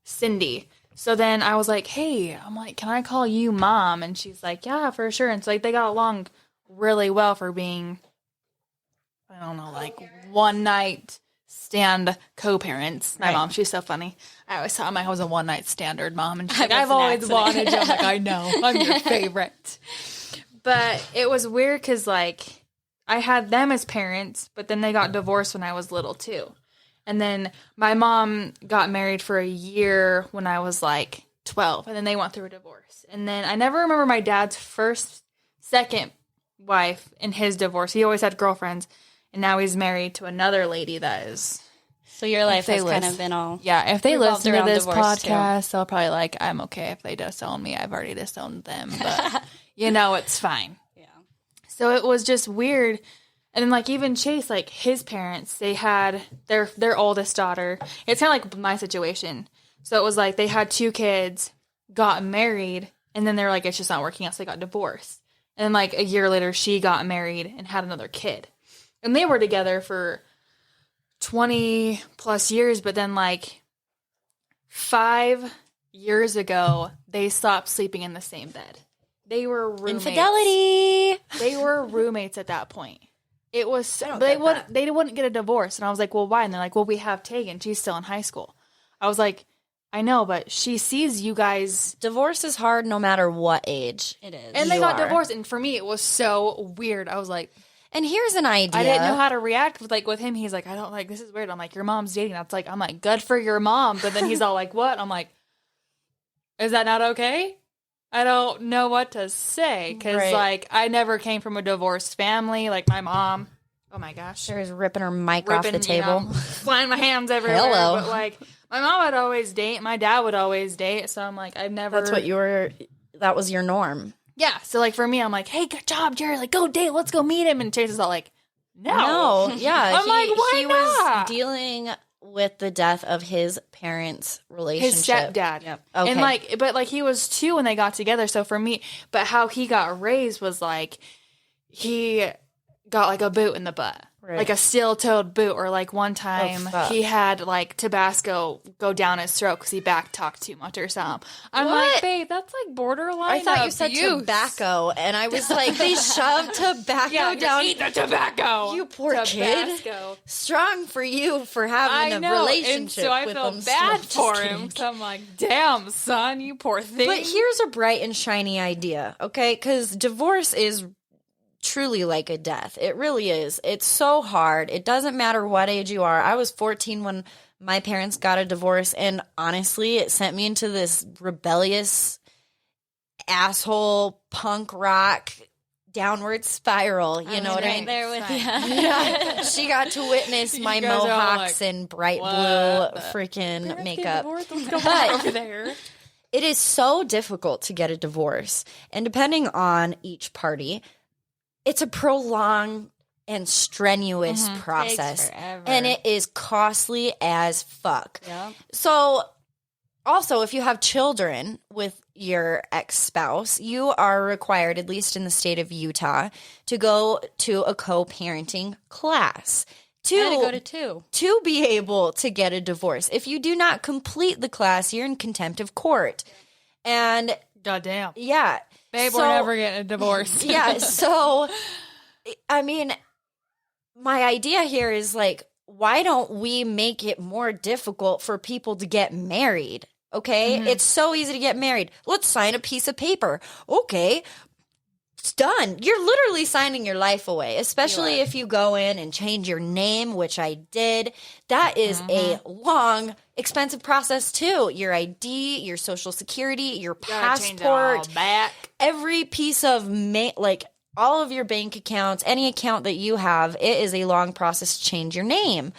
B: Cindy. So then I was like, hey, I'm like, can I call you mom? And she's like, yeah, for sure. And so like they got along really well for being, I don't know, like one night stand co-parents. My mom, she's so funny. I always thought I was a one night standard mom, and she's like, I've always wanted you. I'm like, I know, I'm your favorite. But it was weird because like I had them as parents, but then they got divorced when I was little too. And then my mom got married for a year when I was like 12, and then they went through a divorce. And then I never remember my dad's second wife in his divorce. He always had girlfriends, and now he's married to another lady that is.
C: So your life has kind of been all
B: Yeah, if they
C: revolved
B: listen to
C: around
B: this
C: divorce,
B: podcast, they'll probably like, I'm okay if they disown me. I've already disowned them, but it's fine.
C: Yeah.
B: So it was just weird. And then, like, even Chase, like, his parents, they had their oldest daughter. It's kind of like my situation. So it was like they had two kids, got married, and then they were like, it's just not working out, so they got divorced. And then, like, a year later, she got married and had another kid. And they were together for 20-plus years, but then, like, 5 years ago, they stopped sleeping in the same bed. They were roommates.
A: Infidelity.
B: They were roommates at that point. It was, they wouldn't get a divorce. And I was like, well, why? And they're like, well, we have Tegan. She's still in high school. I was like, I know, but she sees you guys.
A: Divorce is hard no matter what age.
C: it is.
B: And they got divorced. And for me, it was so weird. I was like,
A: And here's an idea.
B: I didn't know how to react with him. He's like, I don't like, this is weird. I'm like, your mom's dating. I'm like, good for your mom. But then he's all like, what? I'm like, is that not okay? I don't know what to say because, like, I never came from a divorced family. Like, my mom, oh, my gosh.
A: She's ripping her mic off the table.
B: Flying my hands everywhere.
A: Hello.
B: But, like, my mom would always date. My dad would always date. So I'm like, I've never.
A: That was your norm.
B: Yeah. So, like, for me, I'm like, hey, good job, Jerry. Like, go date. Let's go meet him. And Chase is all like, no.
A: Yeah.
B: I'm like, why
A: he
B: not?
A: was dealing with the death of his parents' relationship.
B: His stepdad.
A: Yep. Okay.
B: And but he was 2 when they got together. So for me, but how he got raised was like, he got like a boot in the butt.
A: Right.
B: Like a steel-toed boot, or like one time he had like Tabasco go down his throat because he back-talked too much or something. I'm like, babe, that's like borderline
A: I thought you said
B: abuse.
A: tobacco, and I was like, they shoved tobacco down.
B: Eat the tobacco.
A: You poor kid.
B: Tabasco.
A: Strong for you for having a relationship
B: and so I
A: with
B: felt
A: them.
B: bad
A: Still,
B: for
A: just
B: him.
A: kidding.
B: So I'm like, damn, son, you poor thing.
A: But here's a bright and shiny idea, okay? Because divorce is truly like a death. It really is. It's so hard. It doesn't matter what age you are. I was 14 when my parents got a divorce, and honestly, it sent me into this rebellious asshole punk rock downward spiral. You know what I mean?
C: There with you.
A: Yeah. She got to witness my
B: guys are all
A: mohawks
B: like,
A: and bright blue
B: what
A: freaking makeup.
B: What's going on
A: But
B: over there?
A: it is so difficult to get a divorce, and depending on each party, it's a prolonged and strenuous process. And it is costly as fuck.
C: Yep.
A: So also, if you have children with your ex-spouse, you are required, at least in the state of Utah, to go to a co-parenting class.
C: I had to go to 2.
A: To be able to get a divorce. If you do not complete the class, you're in contempt of court. And
B: goddamn.
A: Yeah.
B: Babe, we're never getting a divorce.
A: Yeah. So, I mean, my idea here is like, why don't we make it more difficult for people to get married? Okay. It's so easy to get married. Let's sign a piece of paper. Okay. It's done. You're literally signing your life away, especially if you go in and change your name, which I did. That is a long, expensive process too. Your ID, your social security, your passport, every piece of all of your bank accounts, any account that you have, it is a long process to change your name.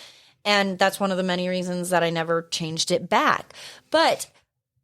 A: And that's one of the many reasons that I never changed it back. But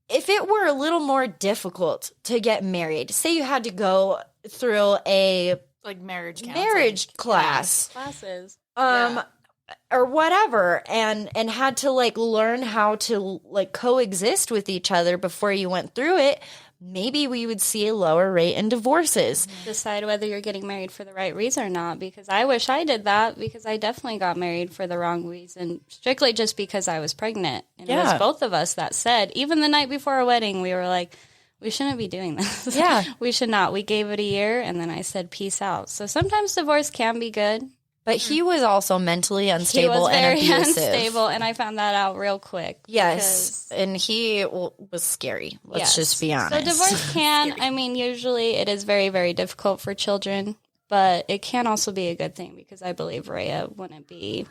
A: if it were a little more difficult to get married, say you had to go through a marriage class,
C: classes,
A: or whatever, and had to learn how to coexist with each other before you went through it, maybe we would see a lower rate in divorces.
C: Decide whether you're getting married for the right reason or not, because I wish I did that, because I definitely got married for the wrong reason, strictly just because I was pregnant. And it was both of us that said, even the night before our wedding, we were like, we shouldn't be doing this.
A: Yeah.
C: We should not. We gave it a year, and then I said, peace out. So sometimes divorce can be good.
A: But he was also mentally unstable and abusive.
C: He was very unstable, and I found that out real quick.
A: Yes, and he was scary. Let's just be honest.
C: So divorce can, usually it is very, very difficult for children, but it can also be a good thing, because I believe Rhea wouldn't be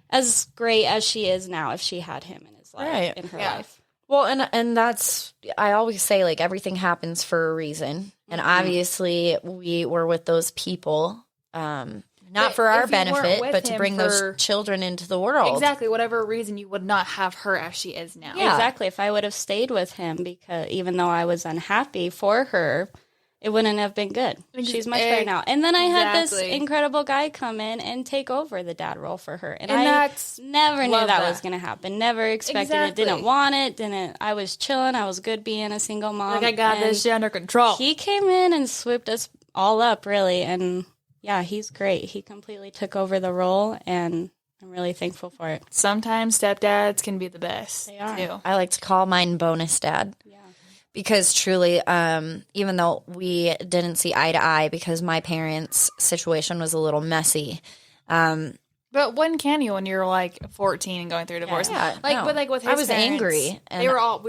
C: as great as she is now if she had him in his life, in her life.
A: Well, and that's, I always say, everything happens for a reason. And obviously we were with those people, not for our benefit, but to bring those children into the world.
B: Exactly. Whatever reason, you would not have her as she is now.
C: Yeah. Exactly. If I would have stayed with him, because even though I was unhappy for her, it wouldn't have been good. She's much better now. And then I had this incredible guy come in and take over the dad role for her. And I never knew that was going to happen. Never expected it. Didn't want it. I was chilling. I was good being a single mom.
B: I got this shit under control.
C: He came in and swooped us all up, really. And yeah, he's great. He completely took over the role, and I'm really thankful for it.
B: Sometimes stepdads can be the best.
C: They are.
B: Too.
A: I like to call mine bonus dad.
C: Yeah.
A: Because truly, even though we didn't see eye to eye because my parents' situation was a little messy.
B: But when can you, when you're 14 and going through a divorce?
A: Yeah,
B: but with his
A: I was
B: parents,
A: angry. And
B: they were all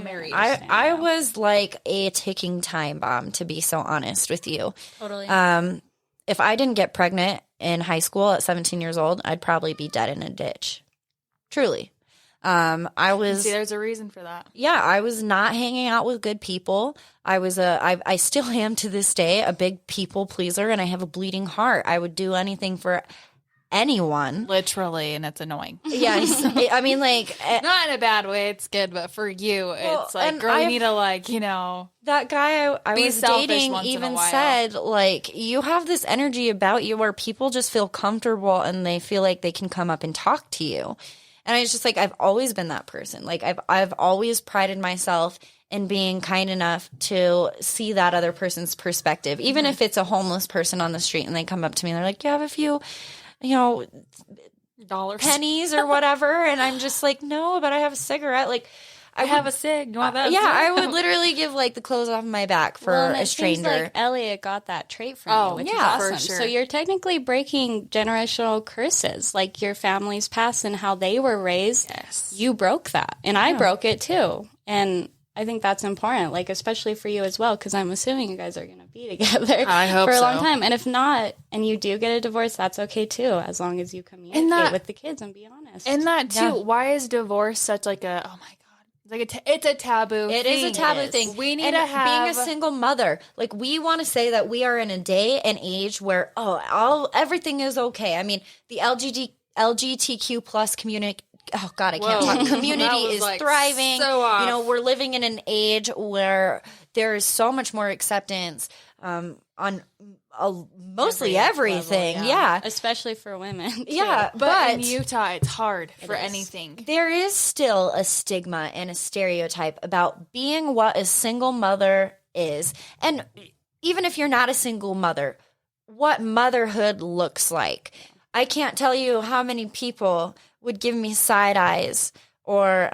B: married.
A: I was like a ticking time bomb, to be so honest with you.
C: Totally.
A: If I didn't get pregnant in high school at 17 years old, I'd probably be dead in a ditch. Truly. I was.
B: See, there's a reason for that.
A: Yeah, I was not hanging out with good people. I still am to this day a big people pleaser, and I have a bleeding heart. I would do anything for anyone.
B: Literally, and it's annoying.
A: Yes. I mean,
B: not in a bad way. It's good, but for you, it's girl, you need to
A: that guy I was dating even said, you have this energy about you where people just feel comfortable and they feel like they can come up and talk to you. And I was just I've always been that person. I've always prided myself in being kind enough to see that other person's perspective, even if it's a homeless person on the street and they come up to me and they're like, you have a few,
B: dollars,
A: pennies or whatever. And I'm just no, but I have a cigarette.
B: I have a cig. You want that?
A: Yeah, I would literally give the clothes off my back for a stranger.
C: Seems like Elliot got that trait from you, which is awesome. For sure. So you're technically breaking generational curses, your family's past and how they were raised.
B: Yes.
C: You broke that, and I broke it too. And I think that's important, especially for you as well, because I'm assuming you guys are going to be together for a long time. And if not, and you do get a divorce, that's okay too, as long as you communicate with the kids and be honest.
B: And that too, why is divorce such a, oh my God. It's a taboo thing.
A: It is a taboo thing.
B: We need to have...
A: Being a single mother, we want to say that we are in a day and age where, everything is okay. I mean, the LGBTQ plus community... Oh, God, I can't talk. Community is thriving.
B: So off.
A: We're living in an age where there is so much more acceptance on mostly everything. Level, yeah.
C: Especially for women. Too.
A: Yeah.
B: But in Utah, it's hard for anything.
A: There is still a stigma and a stereotype about being what a single mother is. And even if you're not a single mother, what motherhood looks like. I can't tell you how many people would give me side eyes or,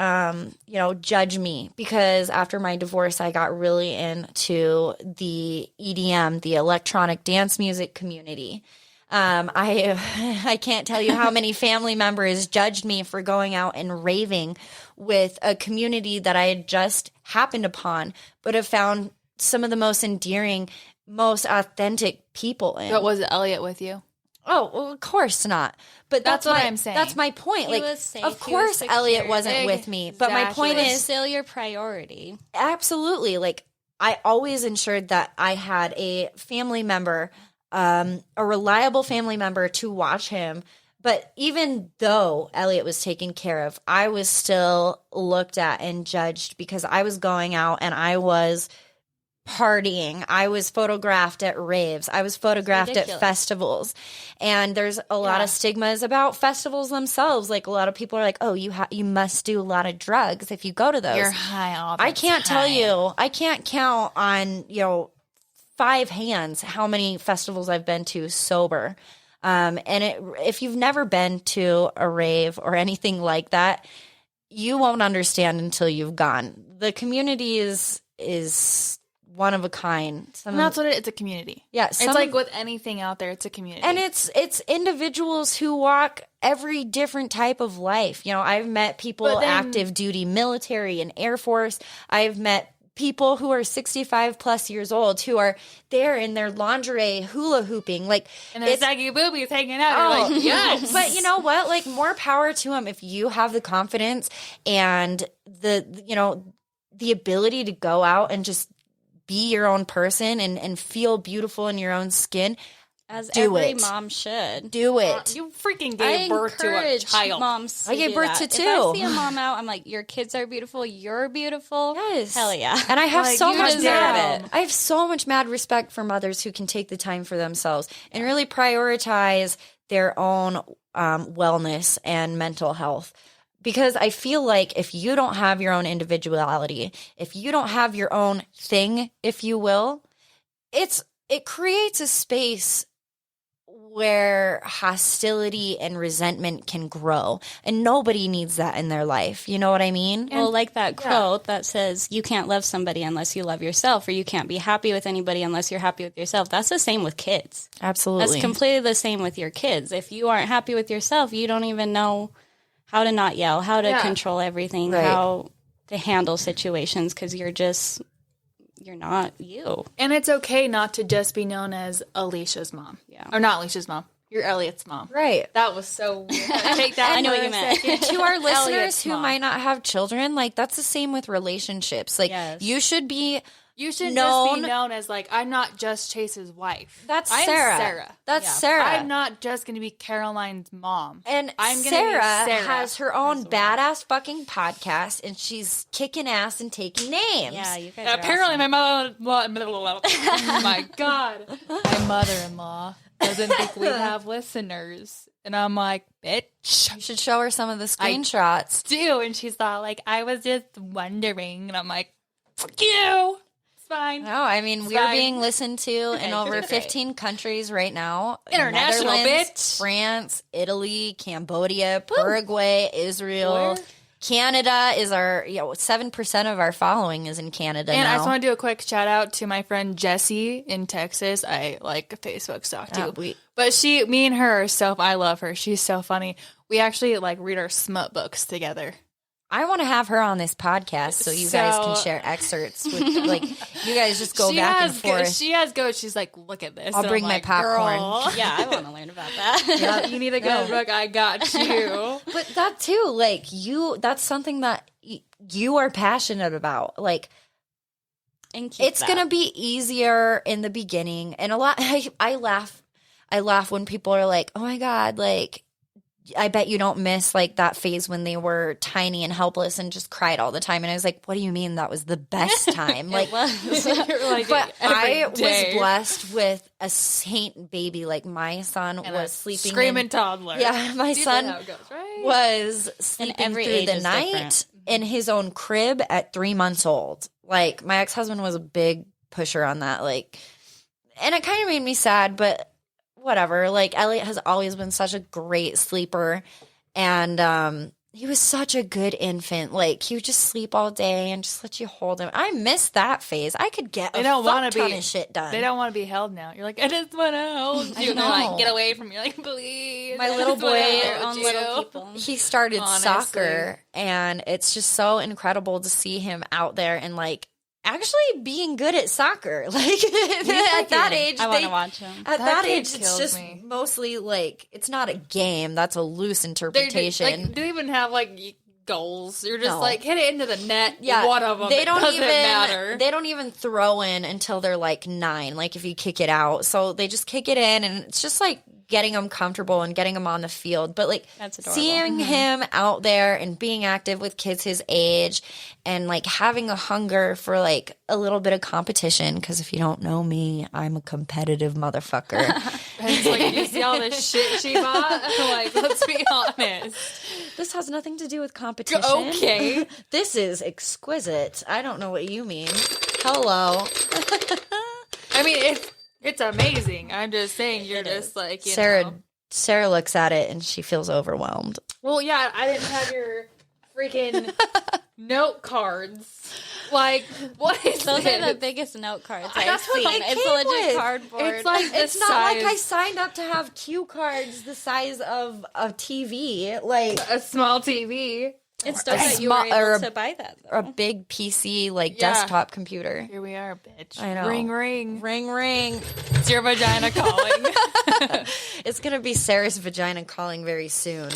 A: judge me because after my divorce, I got really into the EDM, the electronic dance music community. I can't tell you how many family members judged me for going out and raving with a community that I had just happened upon, but have found some of the most endearing, most authentic people in.
B: But was Elliot with you?
A: Oh, well, of course not. But that's what I'm saying. That's my point.
C: He was safe.
A: Of course, Elliot wasn't with me. But my point is
C: still your priority.
A: Absolutely. Like, I always ensured that I had a family member, a reliable family member to watch him. But even though Elliot was taken care of, I was still looked at and judged because I was going out and I was partying. I was photographed at raves. I was photographed at festivals. And there's a lot of stigmas about festivals themselves. Like, a lot of people are like, oh, you must do a lot of drugs if you go to those.
B: You're high all the
A: I can't tell you. I can't count on, 5 hands how many festivals I've been to sober. If you've never been to a rave or anything like that, you won't understand until you've gone. The community is one of a kind.
B: And that's what it's a community.
A: Yeah.
B: It's like with anything out there, it's a community.
A: And it's individuals who walk every different type of life. I've met people active duty military and Air Force. I've met people who are 65 plus years old who are there in their lingerie hula hooping.
B: And their saggy boobies hanging out. You're like, yes.
A: But you know what? Like, more power to them if you have the confidence and the ability to go out and just be your own person and feel beautiful in your own skin.
C: As every mom should.
A: Do it.
B: You freaking gave birth to a child.
C: Moms
A: I gave birth to 2.
C: If I see a mom out, I'm like, your kids are beautiful. You're beautiful.
A: Yes.
C: Hell yeah.
A: And I have I have so much mad respect for mothers who can take the time for themselves and really prioritize their own wellness and mental health. Because I feel like if you don't have your own individuality, if you don't have your own thing, if you will, it creates a space where hostility and resentment can grow. And nobody needs that in their life. You know what I mean?
C: Well, like that quote that says, you can't love somebody unless you love yourself, or you can't be happy with anybody unless you're happy with yourself. That's the same with kids.
A: Absolutely.
C: That's completely the same with your kids. If you aren't happy with yourself, you don't even know how to not yell, how to control everything, how to handle situations, because you're not you.
B: And it's okay not to just be known as Alicia's mom. Yeah. Or not Alicia's mom. You're Elliot's mom.
A: Right.
B: That was so weird. Take that.
C: I know what you meant.
A: To our listeners who might not have children, that's the same with relationships. You should be
B: just be known as, I'm not just Chase's wife.
A: I'm Sarah. That's Sarah.
B: I'm not just going to be Caroline's mom.
A: And Sarah has her own badass fucking podcast, and she's kicking ass and taking names.
C: Yeah, you guys
B: apparently my mother... Oh, my God. My mother-in-law doesn't think we have listeners. And I'm like, bitch.
A: You should show her some of the screenshots.
B: I do. And she's all like, I was just wondering. And I'm like, fuck you. Fine.
A: No, I mean, we're being listened to in over 15 countries right now.
B: International, bitch.
A: France, Italy, Cambodia, Paraguay, Israel. Canada is our 7% of our following is in Canada
B: and
A: now.
B: I just want to do a quick shout out to my friend Jessie in Texas. I Facebook stalk too. But me and her are I love her. She's so funny. We actually read our smut books together.
A: I want to have her on this podcast so you guys can share excerpts with you guys just go back and forth.
B: She has goats. She's like, look at this.
A: I'll bring my popcorn.
C: Girl. Yeah, I want to learn about that.
B: Yeah, you need a good book. I got you.
A: But that too, that's something that you are passionate about. It's going to be easier in the beginning. And a lot, I laugh when people are like, oh my God, I bet you don't miss like that phase when they were tiny and helpless and just cried all the time. And I was like, what do you mean that was the best time? Like,
B: like
A: but I was
B: day.
A: blessed with a saint baby. Like my son
B: And
A: was
B: a
A: sleeping
B: screaming toddler.
A: Yeah, my
B: Usually
A: son
B: how it goes, right?
A: was sleeping
C: every
A: through
C: age
A: the
C: is
A: night
C: different.
A: in his own crib at 3 months old. Like my ex-husband was a big pusher on that. Like, and it kind of made me sad, but whatever. Like Elliot has always been such a great sleeper, and he was such a good infant. Like he would just sleep all day and just let you hold him. I miss that phase. I could get a fuck ton of shit done.
B: They don't want to be held now. You're like, I just want to hold you. And they're
A: know.
B: like, get away from you. You're like, please.
A: My
B: I
A: little
B: just wanna
A: boy,
B: hold
C: Their own
B: you."
C: little people.
A: He started
B: Honestly.
A: soccer, and it's just so incredible to see him out there and like actually being good at soccer. Like at that age,
C: I want to watch him.
A: At
B: That
A: that
B: kid
A: age, it's
B: kills
A: just
B: me.
A: mostly like it's not a game. That's a loose
B: They're
A: interpretation.
B: like, do you even have like goals? You're just
A: No.
B: like, hit it into the net.
A: Yeah,
B: One of them.
A: They
B: It
A: don't
B: doesn't
A: even
B: matter.
A: They don't even throw in until they're like 9. Like if you kick it out, so they just kick it in, and it's just like getting them comfortable and getting them on the field. But like
C: That's adorable.
A: seeing him out there and being active with kids his age, and like having a hunger for like a little bit of competition. Because if you don't know me, I'm a competitive motherfucker.
B: And it's like, you see all this shit she bought? Like, let's be honest.
A: This has nothing to do with competition.
B: Okay.
A: This is exquisite. I don't know what you mean. Hello.
B: I mean, it's amazing. I'm just saying, you're just like, you know.
A: Sarah looks at it and she feels overwhelmed.
B: Well, yeah, I didn't have your freaking note cards. Like, what is
C: Those
B: this?
C: are the biggest note cards
A: That's
C: I've
A: what
C: seen.
A: they
C: It's
A: came
C: a legit
A: with.
C: cardboard.
B: It's like
A: It's
B: the
A: not like I
B: size-
A: signed up to have cue cards the size of a TV, like
B: a small TV.
C: it's dope
A: a
C: that you
A: small-
C: were
A: or
C: able
A: a-
C: to buy that.
A: or a big PC, like
B: Yeah.
A: desktop computer.
B: Here we are, bitch.
A: I know.
B: Ring, ring.
A: Ring, ring.
B: It's your vagina calling.
A: It's gonna be Sarah's vagina calling very soon.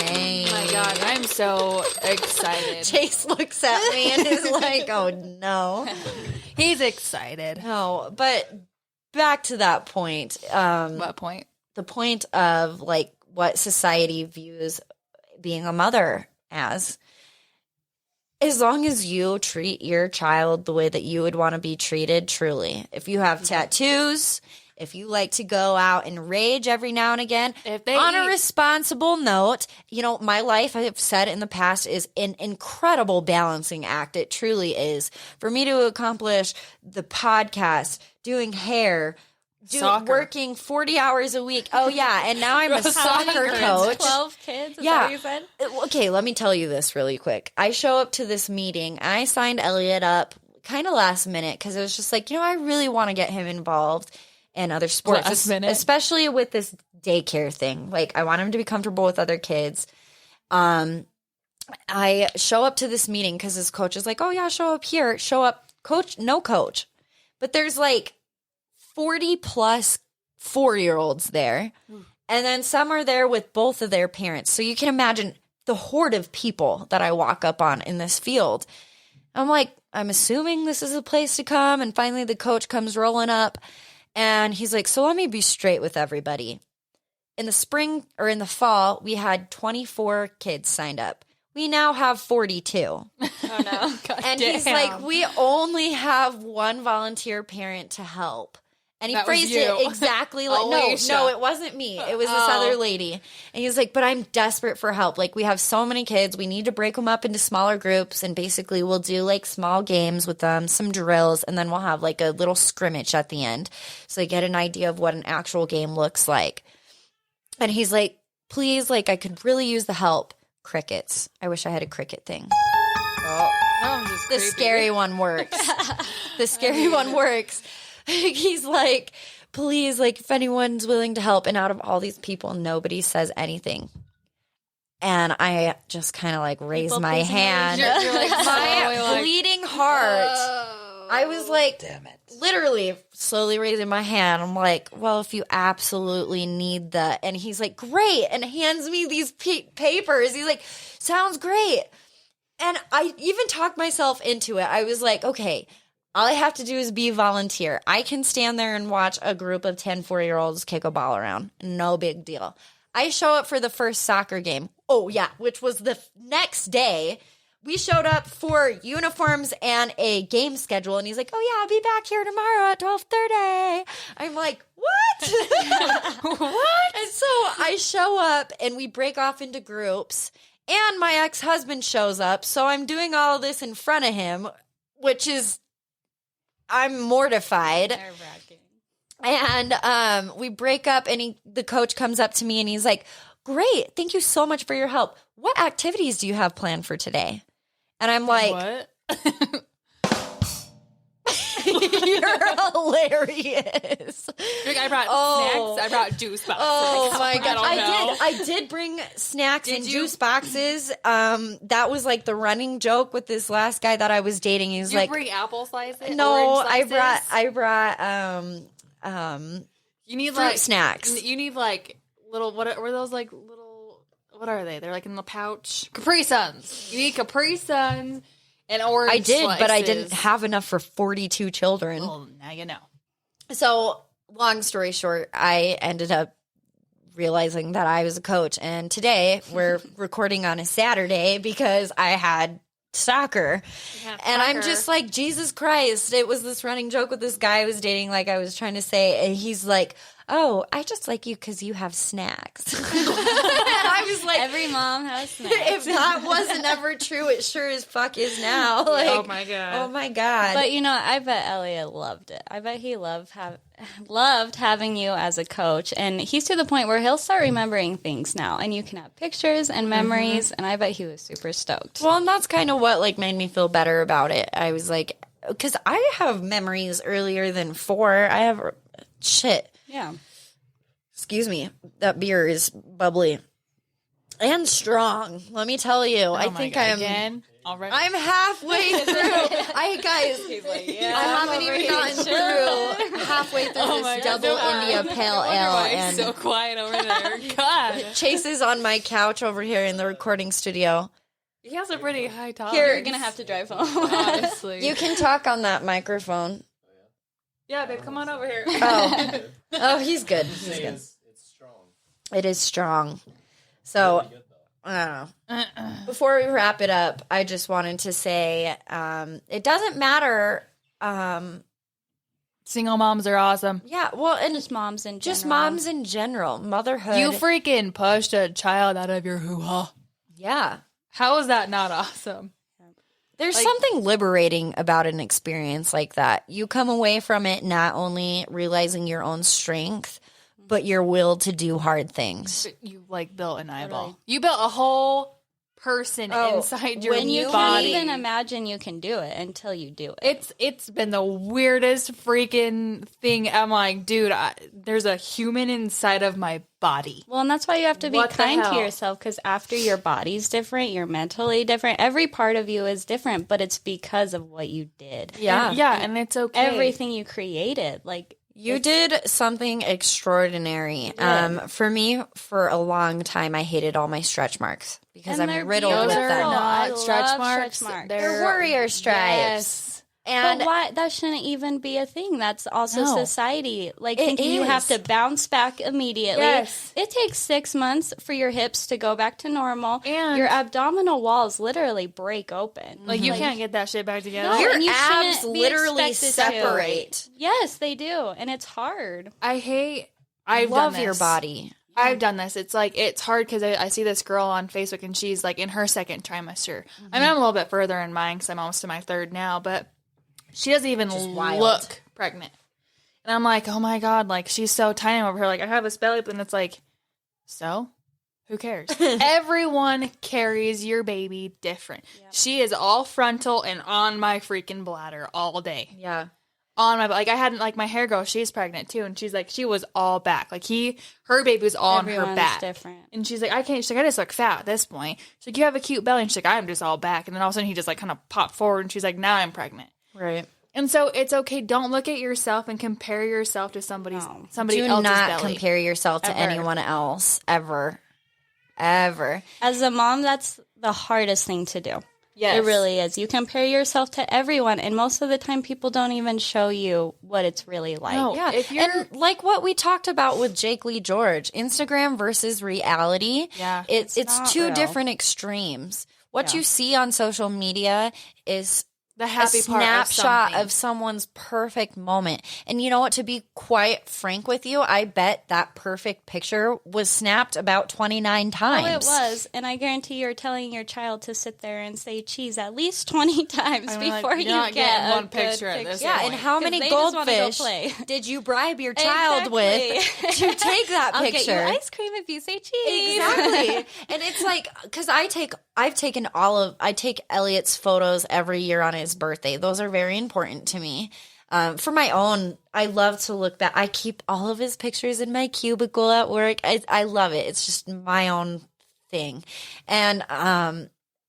A: Hey.
B: Oh my god, I'm so excited.
A: Chase looks at me and is like, "Oh no."
B: He's excited.
A: No, but back to that point.
B: What point?
A: The point of like what society views being a mother as long as you treat your child the way that you would want to be treated, truly. If you have tattoos, if you like to go out and rage every now and again,
B: If they
A: on a
B: eat-
A: responsible note, you know, my life, I have said in the past, is an incredible balancing act. It truly is. For me to accomplish the podcast, doing hair,
B: Soccer.
A: working 40 hours a week. Oh, yeah. And now I'm a soccer coach.
C: 12 kids? Is
A: Yeah.
C: that what you said?
A: Okay, let me tell you this really quick. I show up to this meeting. I signed Elliot up kind of last minute because it was just like, you know, I really want to get him involved in other sports,
B: Last minute?
A: especially with this daycare thing. Like, I want him to be comfortable with other kids. I show up to this meeting because his coach is like, oh, yeah, show up here. Show up, coach, no coach. But there's like 40 plus 4-year-olds there. And then some are there with both of their parents. So you can imagine the horde of people that I walk up on in this field. I'm like, I'm assuming this is a place to come. And finally the coach comes rolling up and he's like, so let me be straight with everybody. In the spring or in the fall, we had 24 kids signed up. We now have 42.
C: Oh, no.
A: And he's like, we only have one volunteer parent to help. And he
B: That was
A: phrased
B: you.
A: it exactly like,
B: Alicia.
A: no, it wasn't me. It was this other lady. And he's like, but I'm desperate for help. Like, we have so many kids. We need to break them up into smaller groups. And basically, we'll do like small games with them, some drills, and then we'll have like a little scrimmage at the end. So they get an idea of what an actual game looks like. And he's like, please, like, I could really use the help. Crickets. I wish I had a cricket thing. The
B: creepy.
A: scary one works. The scary one works. He's like, please, like, if anyone's willing to help. And out of all these people, nobody says anything. And I just kind of like raise
C: People
A: my
C: pleasing
A: hand.
B: You're like,
A: My
B: slowly, like,
A: bleeding heart. I was like, literally slowly raising my hand. I'm like, well, if you absolutely need that. And he's like, great. And hands me these papers. He's like, sounds great. And I even talked myself into it. I was like, okay, all I have to do is be a volunteer. I can stand there and watch a group of 10 4-year-olds kick a ball around. No big deal. I show up for the first soccer game. Oh, yeah, which was the next day. We showed up for uniforms and a game schedule, and he's like, oh, yeah, I'll be back here tomorrow at 12:30. I'm like, what? What? And so I show up, and we break off into groups, and my ex-husband shows up, so I'm doing all of this in front of him, which is, I'm mortified. And we break up, and the coach comes up to me, and he's like, great, thank you so much for your help. What activities do you have planned for today? And I'm like,
B: what?
A: You're hilarious.
B: I brought snacks. I brought juice boxes.
A: Oh my god!
B: I
A: I did bring snacks and juice boxes. That was like the running joke with this last guy that I was dating. He's like,
B: bring apple slices.
A: No,
B: orange slices?
A: I brought
B: You need
A: fruit snacks.
B: You need like little. What were those like little? What are they? They're like in the pouch. Capri Suns. You need Capri Suns and orange.
A: I did,
B: slices.
A: but I didn't have enough for 42 children.
B: Well, now you know.
A: So, long story short, I ended up realizing that I was a coach. And today we're recording on a Saturday because I had soccer. And I'm just like, Jesus Christ. It was this running joke with this guy I was dating, like I was trying to say. And he's like, oh, I just like you because you have snacks. And I was like,
C: every mom has snacks.
A: If that wasn't ever true, it sure as fuck is now. Like,
B: oh my god.
A: Oh my god.
C: But I bet Elliot loved it. I bet he loved having you as a coach, and he's to the point where he'll start remembering things now, and you can have pictures and memories, and I bet he was super stoked.
A: Well, and that's kind of what made me feel better about it. I was like, because I have memories earlier than 4. I have shit.
C: Yeah.
A: Excuse me. That beer is bubbly and strong. Let me tell you. I think
B: again. Already?
A: I'm halfway through. I haven't even gotten through halfway through this double India Pale Ale.
B: And so quiet over there. God.
A: Chase is on my couch over here in the recording studio.
B: He has a pretty high tolerance.
C: Here, you're gonna have to drive home.
B: Honestly,
A: you can talk on that microphone.
B: Yeah, babe, come on over here.
A: Oh, he's good. He's good.
D: It's strong.
A: It is strong. So, I don't know. Before we wrap it up, I just wanted to say it doesn't matter.
B: Single moms are awesome.
A: Yeah, well, and
C: just moms in general.
A: Just moms in general. Motherhood.
B: You freaking pushed a child out of your hoo-ha.
A: Yeah.
B: How is that not awesome?
A: There's something liberating about an experience like that. You come away from it not only realizing your own strength, but your will to do hard things.
B: You built an eyeball. Really? You built a whole person inside your
C: when you
B: body.
C: can't even imagine you can do it until you do it.
B: It's been the weirdest freaking thing. I'm like, dude, there's a human inside of my body.
C: Well, and that's why you have to be kind to yourself, because after your body's different, you're mentally different. Every part of you is different, but it's because of what you did.
A: Yeah.
B: And it's okay.
C: Everything you created,
A: you did something extraordinary. For me, for a long time, I hated all my stretch marks because I'm riddled with them.
B: They're not stretch marks.
A: They're warrior stripes.
B: Yes.
C: And but why that shouldn't even be a thing. That's also society. Thinking you have to bounce back immediately.
B: Yes.
C: It takes 6 months for your hips to go back to normal.
B: And
C: your abdominal walls literally break open.
B: You can't get that shit back together.
A: No, your abs literally separate.
C: Yes, they do. And it's hard.
B: I
A: love your body.
B: I've done this. It's it's hard because I see this girl on Facebook and she's in her second trimester. Mm-hmm. I mean, I'm a little bit further in mine because I'm almost to my 3rd now, but she doesn't even look pregnant. And I'm like, oh my God, she's so tiny over here. I have this belly button that's so? Who cares? Everyone carries your baby different. Yep. She is all frontal and on my freaking bladder all day.
A: Yeah.
B: On my, I had, my hair girl, she's pregnant too. And she's she was all back. Her baby was all on her back.
C: Different.
B: And she's I can't, she's I just look fat at this point. She's you have a cute belly. And she's I'm just all back. And then all of a sudden he just kind of popped forward and she's now I'm pregnant.
A: Right.
B: And so it's okay. Don't look at yourself and compare yourself to somebody else's belly.
A: Do not compare yourself to anyone else ever. Ever.
C: As a mom, that's the hardest thing to do.
B: Yes.
C: It really is. You compare yourself to everyone, and most of the time people don't even show you what it's really like.
B: No.
A: Yeah,
B: If you're-
A: and like what we talked about with Jake Lee George, Instagram versus reality.
B: Yeah.
A: It's
C: not
A: two
C: real.
A: different extremes. What you see on social media is
B: the happy
A: a
B: part
A: snapshot
B: of
A: of someone's perfect moment. And you know what? To be quite frank with you, I bet that perfect picture was snapped about 29 times.
C: Oh, it was. And I guarantee you're telling your child to sit there and say cheese at least 20 times before you
B: not
C: get
B: getting
C: a
B: one
C: good
B: picture at this
A: Yeah,
B: point.
A: and how
C: 'Cause
A: many
C: they just wanna go
A: goldfish
C: play.
A: did you bribe your child with to take that
C: I'll
A: picture?
C: get you ice cream if you say cheese.
A: Exactly. And it's like, because I take Elliot's photos every year on his birthday. Those are very important to me. For my own, I love to look back. I keep all of his pictures in my cubicle at work. I love it. It's just my own thing. And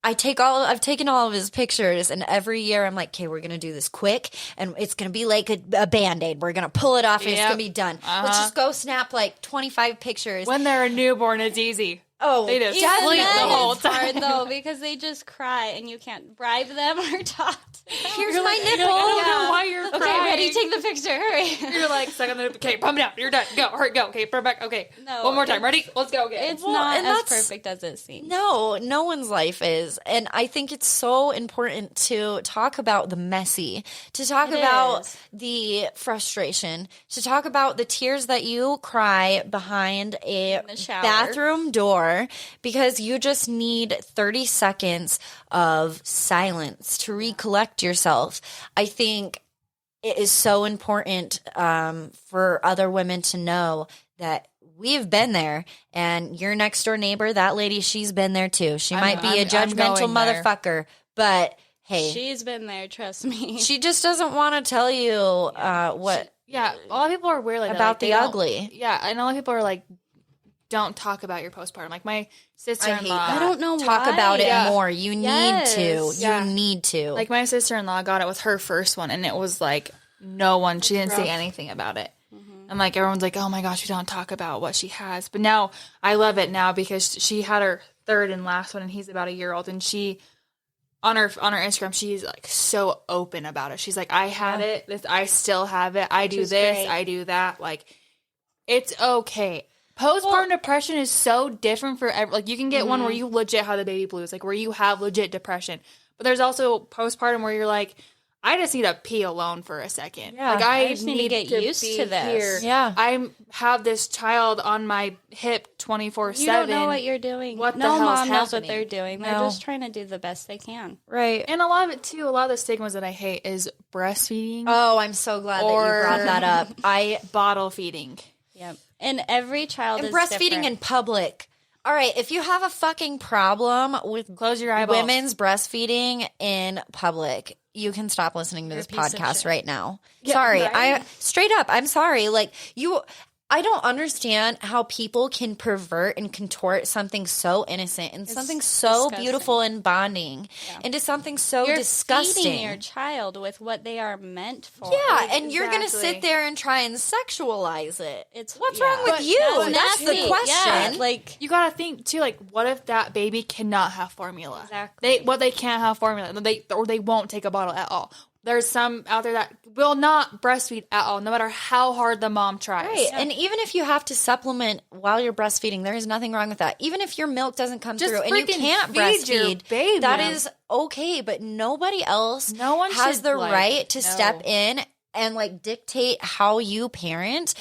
A: I've taken all of his pictures, and every year I'm like, okay, we're going to do this quick, and it's going to be like a Band-Aid. We're going to pull it off, and it's going to be done. Let's just go snap like 25 pictures.
B: When they're a newborn, it's easy.
A: Oh,
B: They just
C: Even
B: sleep the
C: then,
B: whole
C: it's hard
B: time.
C: though because they just cry and you can't bribe them or talk to them.
A: here's
B: You're
A: my
B: like,
A: nipple.
B: I don't know why you're
C: Okay,
B: crying.
C: ready? Take the picture. Hurry.
B: You're like, suck on the okay, pump it out. You're done. Go, hurry, go. Okay, put it back. Okay,
C: No,
B: one more time. Ready? Let's go. Okay.
C: It's
A: Well,
C: not
A: and
C: as
A: that's-
C: perfect as it seems.
A: No one's life is. And I think it's so important to talk about the messy, to talk
C: It
A: about
C: is.
A: the frustration, to talk about the tears that you cry behind a
C: the shower.
A: bathroom door because you just need 30 seconds of silence to recollect yourself. I think it is so important for other women to know that we've been there, and your next door neighbor, that lady, she's been there too. She might be a
B: I'm
A: judgmental
B: going there.
A: motherfucker, but hey,
C: She's been there, trust me.
A: she just doesn't want to tell you what
B: Yeah, a lot of people are weird like that.
A: about
B: Like, they
A: the
B: don't-
A: ugly.
B: Yeah, and a lot of people are like, don't talk about your postpartum. Like my sister-in-law.
A: that.
C: I don't know
A: Talk
C: why.
A: about it
B: Yeah.
A: more. You
C: Yes.
A: need to.
B: Yeah.
A: You need to.
B: Like my sister-in-law got it with her first one, and it was like she didn't say anything about it. And like everyone's like, oh my gosh, we don't talk about what she has. But now I love it now because she had her third and last one, and he's about a year old, and she on her Instagram, she's like so open about it. She's like, I had it, I still have it, I do
C: is
B: this,
C: great.
B: I do that. Like, it's okay. Postpartum depression is so different for like you can get one where you legit have the baby blues, like where you have legit depression. But there's also postpartum where you're like, I just need to pee alone for a second.
A: Yeah.
B: Like I
C: just need to get used
B: be
C: to this.
B: here.
A: Yeah.
B: I have this child on my hip 24/7.
C: You don't know what you're doing.
B: What the
C: no
B: hell's
C: mom knows what
B: happening?
C: they're doing. They're
A: No.
C: just trying to do the best they can.
A: right.
B: And a lot of it too, a lot of the stigmas that I hate is breastfeeding,
A: Oh, I'm so glad that you brought that up.
B: bottle feeding.
C: Yep. And every child
A: And
C: is
A: breastfeeding
C: different.
A: in public. All right, if you have a fucking problem with
B: Close your eyeballs.
A: women's breastfeeding in public, you can stop listening to this
C: a piece of
A: podcast
C: shit.
A: right now. Sorry.
B: right?
A: I'm sorry. Like I don't understand how people can pervert and contort something so innocent and something so
C: disgusting.
A: beautiful and bonding into something so
C: You're
A: disgusting.
C: feeding your child with what they are meant for.
A: Yeah, and you're going to
B: Exactly.
A: sit there and try and sexualize it. What's
C: yeah.
A: wrong with
C: But
A: you?
C: that's
A: That's the
C: nasty.
A: question.
C: Yeah, like
B: You gotta think too, like, what if that baby cannot have formula?
C: Exactly.
B: They can't have formula. They won't take a bottle at all. There's some out there that will not breastfeed at all, no matter how hard the mom tries.
A: Right. And even if you have to supplement while you're breastfeeding, there is nothing wrong with that. Even if your milk doesn't come
B: Just
A: through and you
B: freaking
A: can't
B: feed your
A: breastfeed,
B: baby.
A: that is okay. But nobody else
B: No one
A: has
B: should,
A: the
B: like,
A: right to
B: no.
A: step in and like dictate how you parent.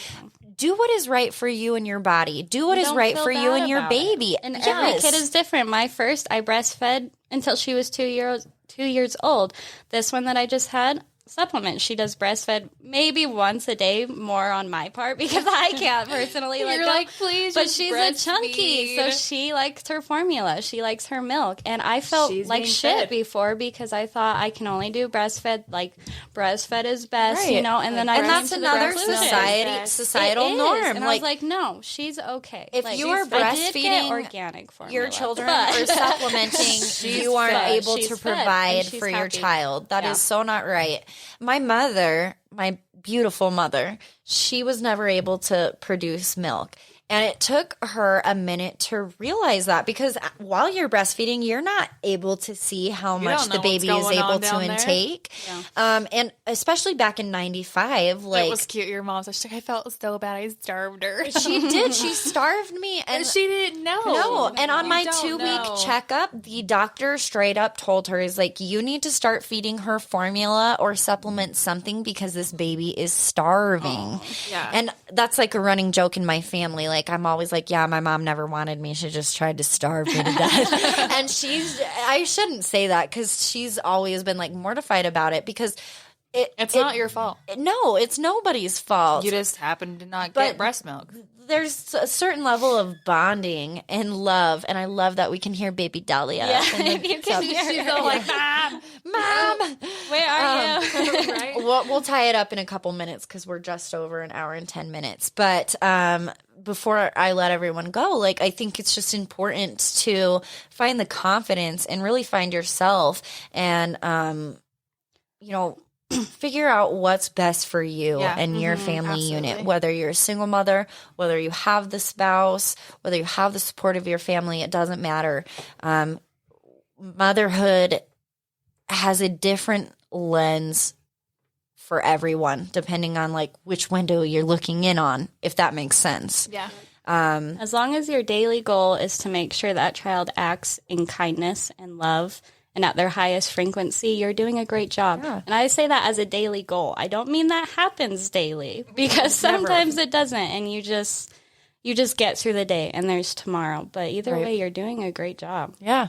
A: Do what is right for you and your body. Do what is
C: don't
A: right
C: feel
A: for you
C: bad
A: and your
C: about it.
A: baby.
C: And every
A: Yes.
C: kid is different. My first, I breastfed until she was 2 years old. This one that I just had, supplement. She does breastfed maybe once a day, more on my part because I can't personally let
B: You're
C: go.
B: like, please,
C: But
B: just
C: she's a chunky, so
B: breastfeed.
C: she likes her formula. She likes her milk, and I felt
B: She's
C: like
B: being
C: shit
B: fed.
C: before because I thought I can only do breastfed. Like breastfed is best,
A: Right.
C: you know. And then I
A: And
C: came
A: that's
C: to the
A: another
C: conclusion.
A: societal
C: It is.
A: norm.
C: And I was like, no, she's okay.
A: If
C: like,
A: you are
C: I did get
A: breastfeeding
C: organic formula,
A: your children
C: but-
A: are supplementing, you aren't
C: fed.
A: able
C: She's
A: to
C: fed, and
A: provide
C: she's
A: for your
C: happy.
A: child. That is
C: Yeah.
A: so not right. My mother, my beautiful mother, she was never able to produce milk. And it took her a minute to realize that, because while you're breastfeeding, you're not able to see how much the baby is able to intake. Yeah. And especially back in 95, like,
B: it was cute. Your mom was like, I felt so bad. I starved her.
A: She did. She starved me. And
B: she didn't know.
A: No. And on my 2-week checkup, the doctor straight up told her, is like, you need to start feeding her formula or supplement something because this baby is starving.
B: Yeah.
A: And that's like a running joke in my family. Like, I'm always like, yeah, my mom never wanted me. She just tried to starve me to death. And I shouldn't say that, because she's always been like mortified about it, because it's
B: not your fault.
A: No, it's nobody's fault.
B: You just happen to not get breast milk.
A: There's a certain level of bonding and love, and I love that we can hear baby Dahlia.
C: Yeah, you can hear her.
B: She's all like, Mom,
C: where are you?
B: Right?
A: We'll tie it up in a couple minutes, because we're just over an hour and 10 minutes. But before I let everyone go, like, I think it's just important to find the confidence and really find yourself, and figure out what's best for you and your family unit, whether you're a single mother, whether you have the spouse, whether you have the support of your family, it doesn't matter. Motherhood has a different lens for everyone, depending on like which window you're looking in on, if that makes sense.
B: Yeah.
C: As long as your daily goal is to make sure that child acts in kindness and love and at their highest frequency, you're doing a great job. Yeah. And I say that as a daily goal. I don't mean that happens daily, because sometimes it doesn't, and you just get through the day and there's tomorrow. But either way, you're doing a great job.
A: Yeah.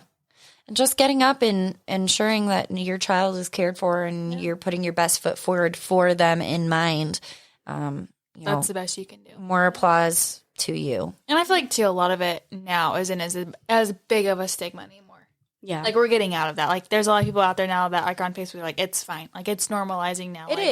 A: And just getting up and ensuring that your child is cared for, and you're putting your best foot forward for them in mind.
B: That's the best you can do.
A: More applause to you.
B: And I feel like, too, a lot of it now isn't as big of a stigma anymore.
C: Yeah.
B: Like, we're getting out of that. Like, there's a lot of people out there now that, like, on Facebook, like, it's fine. Like, it's normalizing now.
A: It
B: like,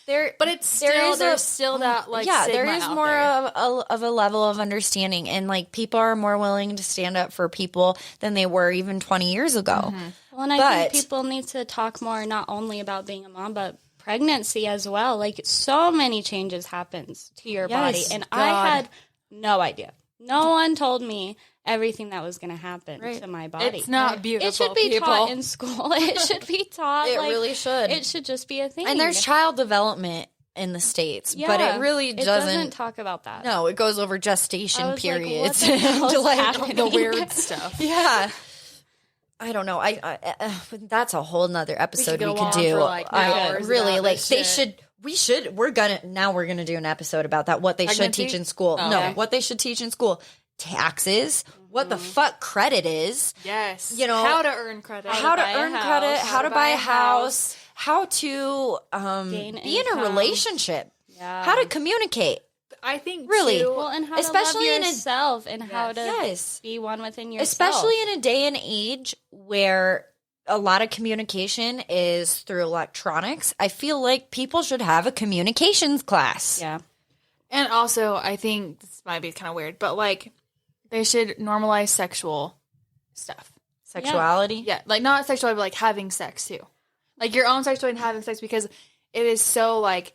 A: is.
B: But it's still, there's still that, like, stigma
A: there is
B: out
A: more
B: there.
A: of a level of understanding. And, like, people are more willing to stand up for people than they were even 20 years ago.
B: Mm-hmm.
C: Well, and I think people need to talk more, not only about being a mom, but pregnancy as well. Like, so many changes happens to your body. And I had no idea. No one told me everything that was going to happen to my body.
B: It's not beautiful.
C: It should be taught in school. It should be taught.
A: It really should.
C: It should just be a thing.
A: And there's child development in the States, but it really doesn't
C: talk about that.
A: No, it goes over gestation periods.
B: Like, the weird stuff.
A: Yeah. I don't know. I that's a whole nother episode we could do.
B: For like hours
A: really, like they
B: shit.
A: we're gonna do an episode about that. What they should teach in school. What they should teach in school. Taxes, what the fuck credit is.
B: Yes.
A: How
B: to earn credit.
A: How to earn credit, how to buy a house, how to be in a relationship. Yeah. How to communicate.
B: I think
A: really,
B: too,
C: well, and how especially to love yourself and how to be one within yourself.
A: Especially in a day and age where a lot of communication is through electronics. I feel like people should have a communications class.
C: Yeah.
B: And also, I think this might be kind of weird, but like they should normalize sexual stuff.
A: Sexuality?
B: Yeah, like not sexuality, but like having sex too. Like your own sexuality and having sex, because it is so like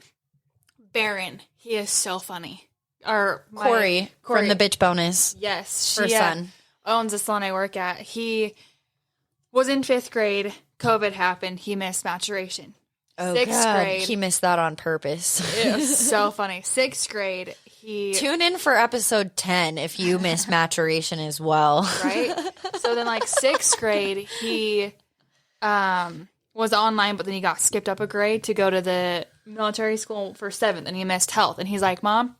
B: Barron. He is so funny. Or
A: Corey from the Bitch Bonus.
B: Yes.
A: Her son.
B: Owns the salon I work at. He was in 5th grade. COVID happened. He missed maturation.
A: Oh,
B: 6th grade.
A: He missed that on purpose.
B: It was so funny. 6th grade.
A: Tune in for episode 10 if you missed maturation as well.
B: Right? So then like 6th grade, he was online, but then he got skipped up a grade to go to the military school for 7th, and he missed health. And he's like, Mom,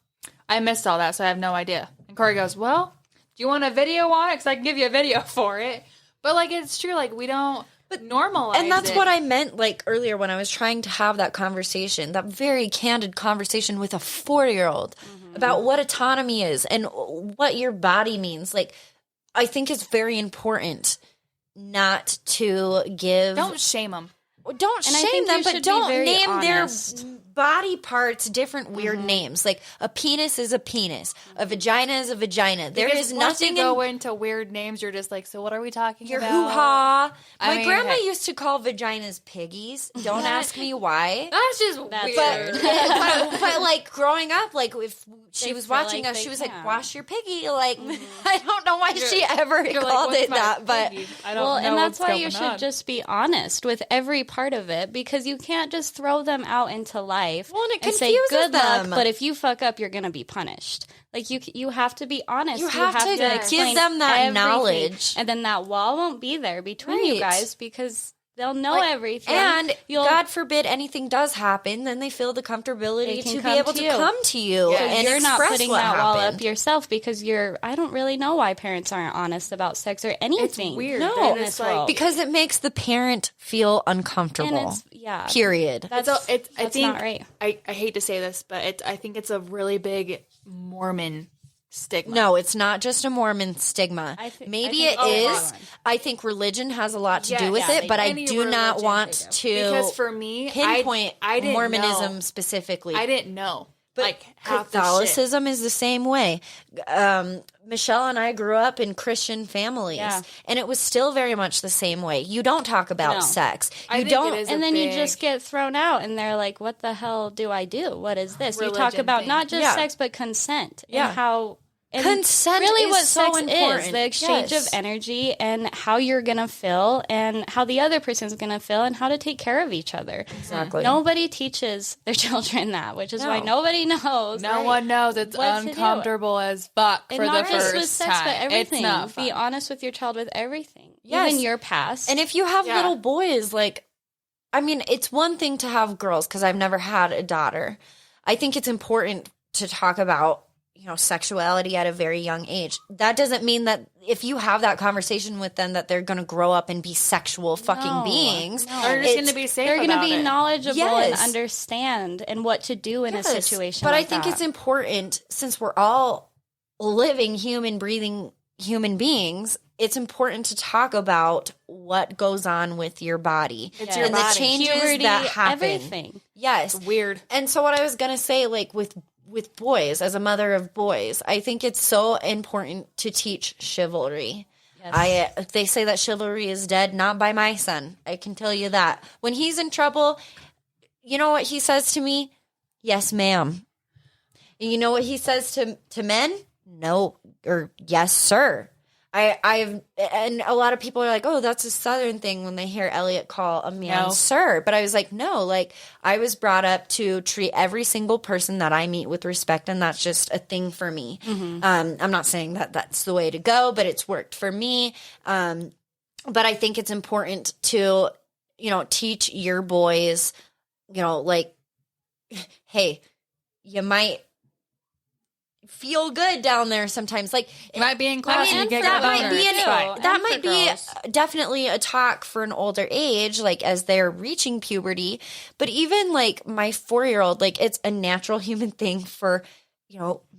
B: I missed all that, so I have no idea. And Corey goes, well, do you want a video on it? Because I can give you a video for it. But like, it's true. Like, we don't normalize
A: And that's what I meant like earlier when I was trying to have that conversation, that very candid conversation with a 4-year-old about what autonomy is and what your body means. Like, I think it's very important not to give...
B: Don't shame them.
A: don't shame them, but don't name their body parts different weird names. Like a penis is a penis, a vagina is a vagina. There is nothing.
B: You go into weird names. You're just like, so what are we talking about?
A: Your hoo-ha. My grandma used to call vaginas piggies. Don't ask me why.
B: That's just weird.
A: But like growing up, like if she was watching us, she was like, "Wash your piggy." Like I don't know why she ever called it that, but
B: I don't know.
C: And that's why you should just be honest with every part of it, because you can't just throw them out into life.
A: Well, and it
C: and say good luck, but if you fuck up, you're going to be punished. Like you have to be honest.
A: You have to give them that everything. Knowledge,
C: and then that wall won't be there between you guys because they'll know everything.
A: And God forbid anything does happen, then they feel the comfortability to be able to come to you.
C: Yeah.
A: And
C: you're not putting that wall up
A: happened.
C: Yourself because I don't really know why parents aren't honest about sex or anything.
B: It's weird.
A: No,
C: in this world.
A: Because it makes the parent feel uncomfortable. Period.
C: That's not right.
B: I hate to say this, but I think it's a really big Mormon stigma.
A: No, it's not just a Mormon stigma. Maybe it is. I think religion has a lot to do with it, but I do not want to
B: because for me,
A: pinpoint
B: I didn't
A: Mormonism
B: know.
A: Specifically.
B: I didn't know.
A: But
B: like
A: Catholicism is the same way. Michelle and I grew up in Christian families, and it was still very much the same way. You don't talk about sex. You don't,
C: and then you just get thrown out, and they're like, "What the hell do I do? What is this?" You talk about not just sex, but consent and how. And
A: consent
C: really
A: is
C: what
A: so
C: sex
A: important.
C: Is the exchange of energy and how you're gonna feel and how the other person's gonna feel and how to take care of each other.
A: Exactly.
C: Nobody teaches their children that, which is why nobody knows.
B: No one knows. It's uncomfortable as fuck for the first time.
C: Not just with sex, but everything.
B: It's not fun.
C: Be honest with your child with everything,
A: yes.
C: even your past.
A: And if you have little boys, like, I mean, it's one thing to have girls because I've never had a daughter. I think it's important to talk about sexuality at a very young age. That doesn't mean that if you have that conversation with them that they're going to grow up and be sexual fucking beings.
B: No. They're just going to be safe.
C: They're going to be knowledgeable and
A: Yes.
C: understand and what to do in a situation.
A: But
C: like
A: I think
C: that.
A: it's important, since we're all living, human, breathing human beings, it's important to talk about what goes on with your body.
B: It's your
A: and
B: body.
A: the changes
C: Puberty,
A: that happen.
C: everything.
A: Yes.
B: It's weird.
A: And so what I was going to say, like with boys, as a mother of boys, I think it's so important to teach chivalry. Yes. They say that chivalry is dead, not by my son. I can tell you that. When he's in trouble, you know what he says to me? Yes, ma'am. And you know what he says to men? No, or yes, sir. And a lot of people are like, oh, that's a Southern thing when they hear Elliot call a man sir. But I was like, no, like I was brought up to treat every single person that I meet with respect. And that's just a thing for me. Mm-hmm. I'm not saying that that's the way to go, but it's worked for me. But I think it's important to, teach your boys, like, hey, you might feel good down there sometimes. Like
B: you might be in class and you get
A: that might
B: boner.
A: be that might be
C: girls.
A: Definitely a talk for an older age, like as they're reaching puberty. But even like my 4-year-old, like it's a natural human thing for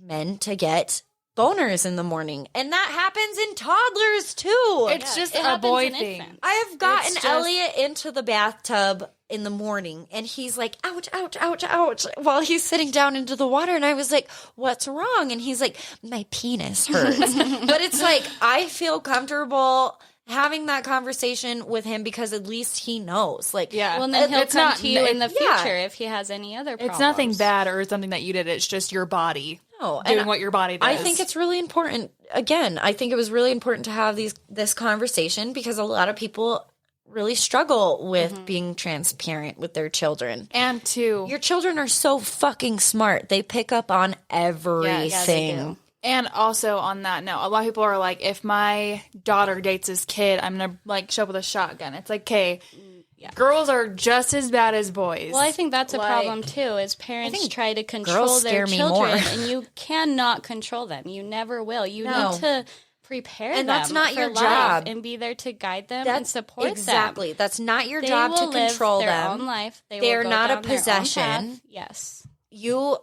A: men to get boners in the morning, and that happens in toddlers too.
B: It's just a boy thing.
A: I have gotten Elliot into the bathtub in the morning, and he's like, ouch, ouch, ouch, ouch, while he's sitting down into the water. And I was like, what's wrong? And he's like, my penis hurts. But it's like, I feel comfortable having that conversation with him because at least he knows. Like,
C: well, then he'll come to you in the future if he has any other problems.
B: It's nothing bad or something that you did. It's just your body doing what your body does.
A: I think it's really important. Again, I think it was really important to have this conversation because a lot of people really struggle with being transparent with their children.
B: And your
A: children are so fucking smart. They pick up on everything.
C: Yes,
B: and also on that note, a lot of people are like, if my daughter dates this kid, I'm going to like show up with a shotgun. It's like, okay, girls are just as bad as boys.
C: Well, I think that's a problem too, is parents try to control their children and you cannot control them. You never will. You need to prepare them.
A: And that's not
C: for
A: your
C: life
A: job.
C: and be there to guide them and support them.
A: Exactly. That's not your job to control
C: their
A: them.
C: Own life.
A: They're
C: will
A: not
C: go
A: a
C: down their own
A: possession.
C: path. Yes.
A: You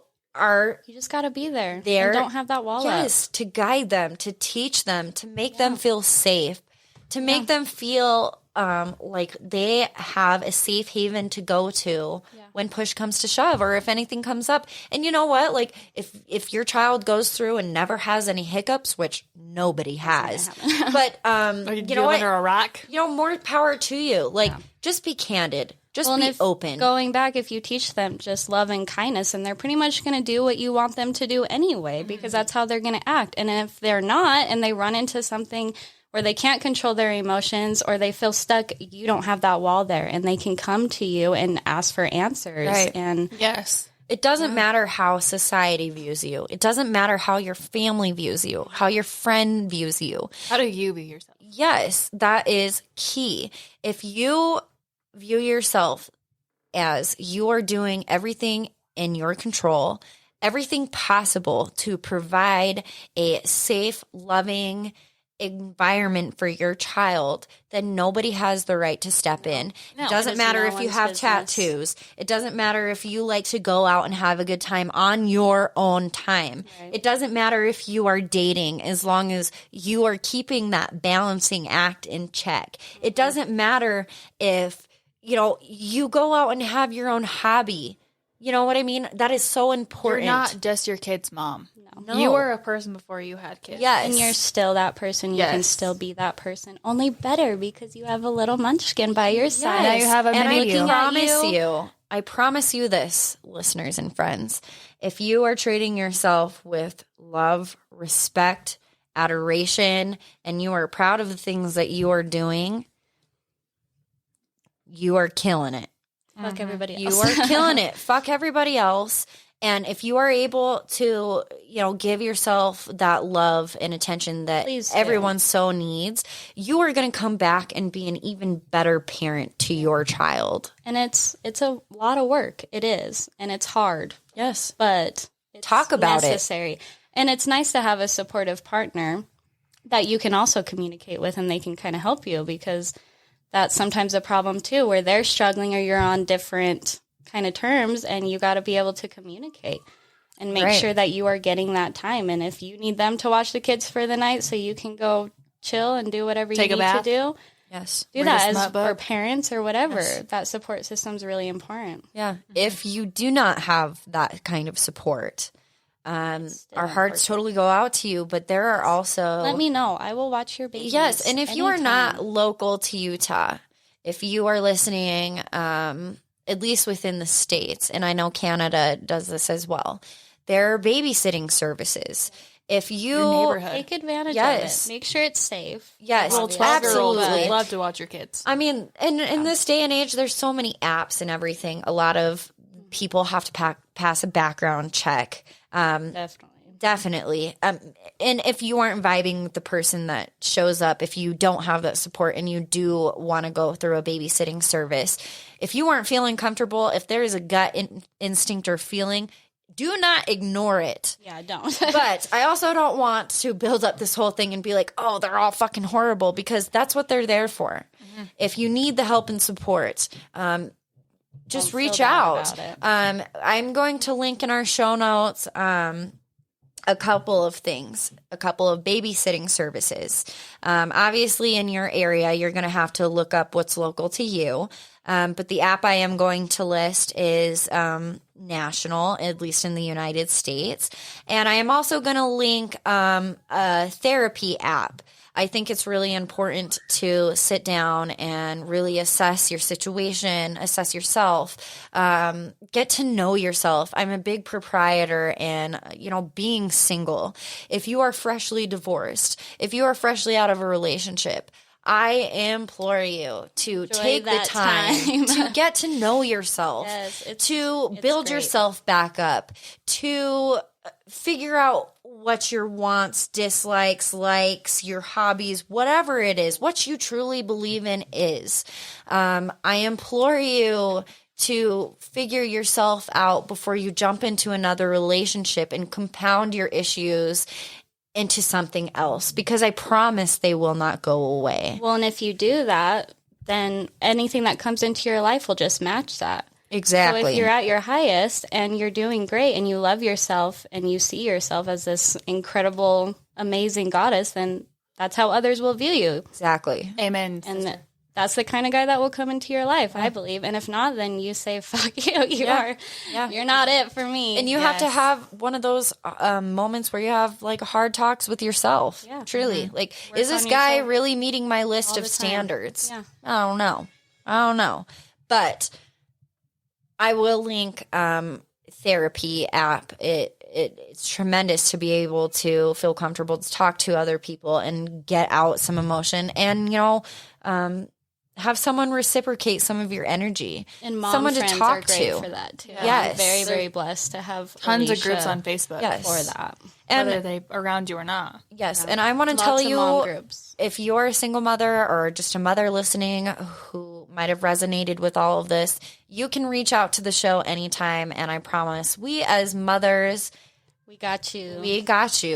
C: just got to be there.
A: There.
C: And don't have that wall up.
A: Yes, to guide them, to teach them, to make them feel safe, to make them feel like they have a safe haven to go to when push comes to shove, or if anything comes up. And you know what? Like if your child goes through and never has any hiccups, which nobody has, but you know what?
B: Under a rock?
A: You know, more power to you. Like just be candid. Just be open.
C: Going back, if you teach them just love and kindness, and they're pretty much going to do what you want them to do anyway, because that's how they're going to act. And if they're not, and they run into something where they can't control their emotions or they feel stuck, you don't have that wall there, and they can come to you and ask for answers.
A: Right.
C: And
B: yes.
A: It doesn't matter how society views you. It doesn't matter how your family views you, how your friend views you.
B: How do you view yourself?
A: Yes, that is key. If you view yourself as you are doing everything in your control, everything possible to provide a safe, loving environment for your child, then nobody has the right to step in. It doesn't matter if you have tattoos. It doesn't matter if you like to go out and have a good time on your own time. Right. It doesn't matter if you are dating, as long as you are keeping that balancing act in check. It doesn't matter if, you know, you go out and have your own hobby. You know what I mean? That is so important.
B: You're not just your kid's mom.
A: No.
B: You were a person before you had kids.
A: Yes.
C: And you're still that person. You can still be that person. Only better because you have a little munchkin by your side.
B: Now you have a mini you.
A: I promise you this, listeners and friends. If you are treating yourself with love, respect, adoration, and you are proud of the things that you are doing, you are killing it.
C: Fuck everybody else.
A: You are killing it. Fuck everybody else. And if you are able to, you know, give yourself that love and attention that everyone so needs, you are going to come back and be an even better parent to your child.
C: And it's a lot of work. It is. And it's hard.
A: Yes.
C: But it's
A: talk about
C: necessary. And it's nice to have a supportive partner that you can also communicate with, and they can kind of help you, because that's sometimes a problem too, where they're struggling or you're on different kind of terms, and you got to be able to communicate and make sure that you are getting that time. And if you need them to watch the kids for the night so you can go chill and do whatever you need to do, do that as for parents or whatever. That support system is really important.
A: Yeah. Mm-hmm. If you do not have that kind of support, our hearts totally go out to you, but there are also...
C: Let me know. I will watch your babies.
A: Yes, and if
C: anytime.
A: you are not local to Utah, if you are listening, at least within the States, and I know Canada does this as well, there are babysitting services. If you
C: take advantage of it, make sure it's safe.
A: Yes,
B: well, 12-year-olds would love to watch your kids.
A: I mean, in this day and age, there's so many apps and everything. A lot of people have to pass a background check. Definitely. And if you aren't vibing with the person that shows up, if you don't have that support and you do want to go through a babysitting service, if you aren't feeling comfortable, if there is a gut instinct or feeling, do not ignore it.
C: Yeah, don't.
A: But I also don't want to build up this whole thing and be like, oh, they're all fucking horrible, because that's what they're there for. Mm-hmm. If you need the help and support, just reach out. I'm going to link in our show notes a couple of things, a couple of babysitting services. Obviously, in your area, you're going to have to look up what's local to you. But the app I am going to list is national, at least in the United States. And I am also going to link a therapy app. I think it's really important to sit down and really assess your situation, assess yourself, get to know yourself. I'm a big proprietor in, being single. If you are freshly divorced, if you are freshly out of a relationship, I implore you to take the time to get to know yourself, to build yourself back up, to figure out what your wants, dislikes, likes, your hobbies, whatever it is, what you truly believe in is. I implore you to figure yourself out before you jump into another relationship and compound your issues into something else, because I promise they will not go away.
C: Well, and if you do that, then anything that comes into your life will just match that.
A: Exactly.
C: So if you're at your highest and you're doing great and you love yourself and you see yourself as this incredible, amazing goddess, then that's how others will view you.
A: Exactly.
B: Amen.
C: And that's the kind of guy that will come into your life, I believe. And if not, then you say, fuck you. You're not it for me.
A: And you have to have one of those moments where you have like hard talks with yourself. Yeah. Truly. Like, work is this guy really meeting my list of standards? Yeah. I don't know. But I will link therapy app. It's tremendous to be able to feel comfortable to talk to other people and get out some emotion and, have someone reciprocate some of your energy.
C: And mom
A: someone
C: friends
A: to talk
C: are great
A: to
C: for that too.
A: Yes.
C: I'm very, very blessed to have
B: tons of groups on Facebook
C: for that.
B: And whether they around you or not.
A: Yes. Yeah. And I want to tell you, if you're a single mother or just a mother listening who might have resonated with all of this, you can reach out to the show anytime. And I promise we as mothers,
C: we got you.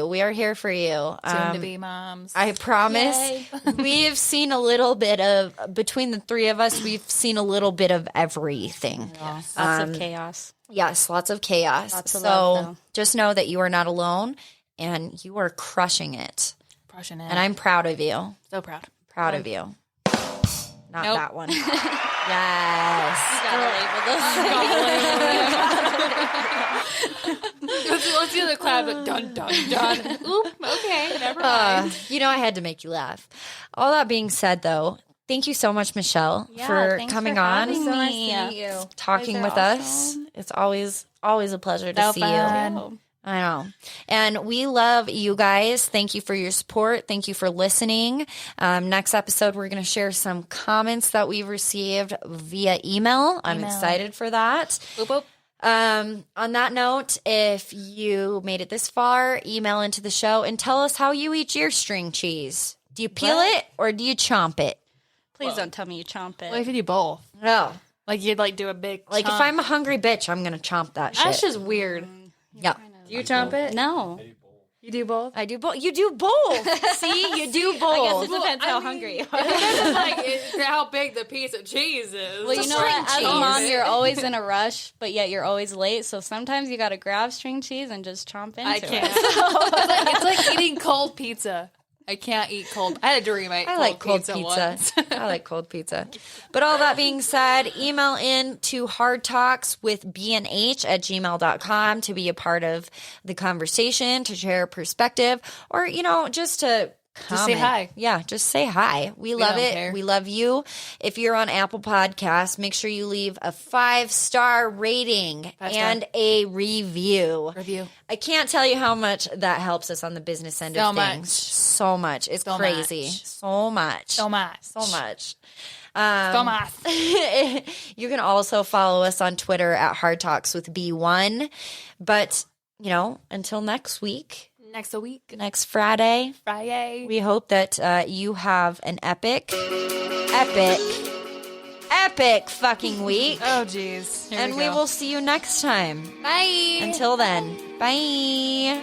A: We are here for you.
B: Soon to be moms.
A: I promise. We've seen a little bit of, between the three of us, we've seen a little bit of everything.
C: Yes. Lots of chaos.
A: Yes, lots of chaos.
C: Lots of love, though.
A: Just know that you are not alone and you are crushing it. And I'm proud of you.
B: So proud.
A: Proud of you. Not that one. Yes.
C: You gotta label
B: this. Let's do the clap. Dun, dun, dun. Oop, okay, never mind.
A: I had to make you laugh. All that being said, though, thank you so much, Michelle, for coming on.
C: So
B: nice to meet you.
A: Talking with us. It's always a pleasure to see you. I know. And we love you guys. Thank you for your support. Thank you for listening. Next episode, we're going to share some comments that we've received via email. I'm excited for that.
B: Boop, boop.
A: On that note, if you made it this far, email into the show and tell us how you eat your string cheese. Do you peel it or do you chomp it?
C: Please don't tell me you chomp it.
B: Well, if you do both.
A: No.
B: Like you'd do a big
A: chomp. If I'm a hungry bitch, I'm going to chomp that shit.
B: That's just weird.
A: Yeah.
B: Do you chomp it?
C: No.
B: You do both?
A: I do both. You do both. See? You do both.
C: I guess it depends how hungry you are.
B: It depends how big the piece of cheese is.
C: Well, you know what? As a mom, you're always in a rush, but yet you're always late. So sometimes you got to grab string cheese and just chomp into it.
B: I can't. It's like eating cold pizza. I can't eat cold. I had a dream I like cold pizza.
A: I like cold pizza. But all that being said, email in to hardtalkswithbnh@gmail.com to be a part of the conversation, to share a perspective, or, just to comment.
B: Just say hi.
A: Yeah, just say hi. We love it. Care. We love you. If you're on Apple Podcasts, make sure you leave a 5-star rating and a review. I can't tell you how much that helps us on the business end of things. So much. It's crazy. So much. You can also follow us on Twitter at hardtalkswithbnh. But, until next week. Next Friday. We hope that you have an epic fucking week.
B: Oh, geez.
A: And we will see you next time.
B: Bye.
A: Until then, bye.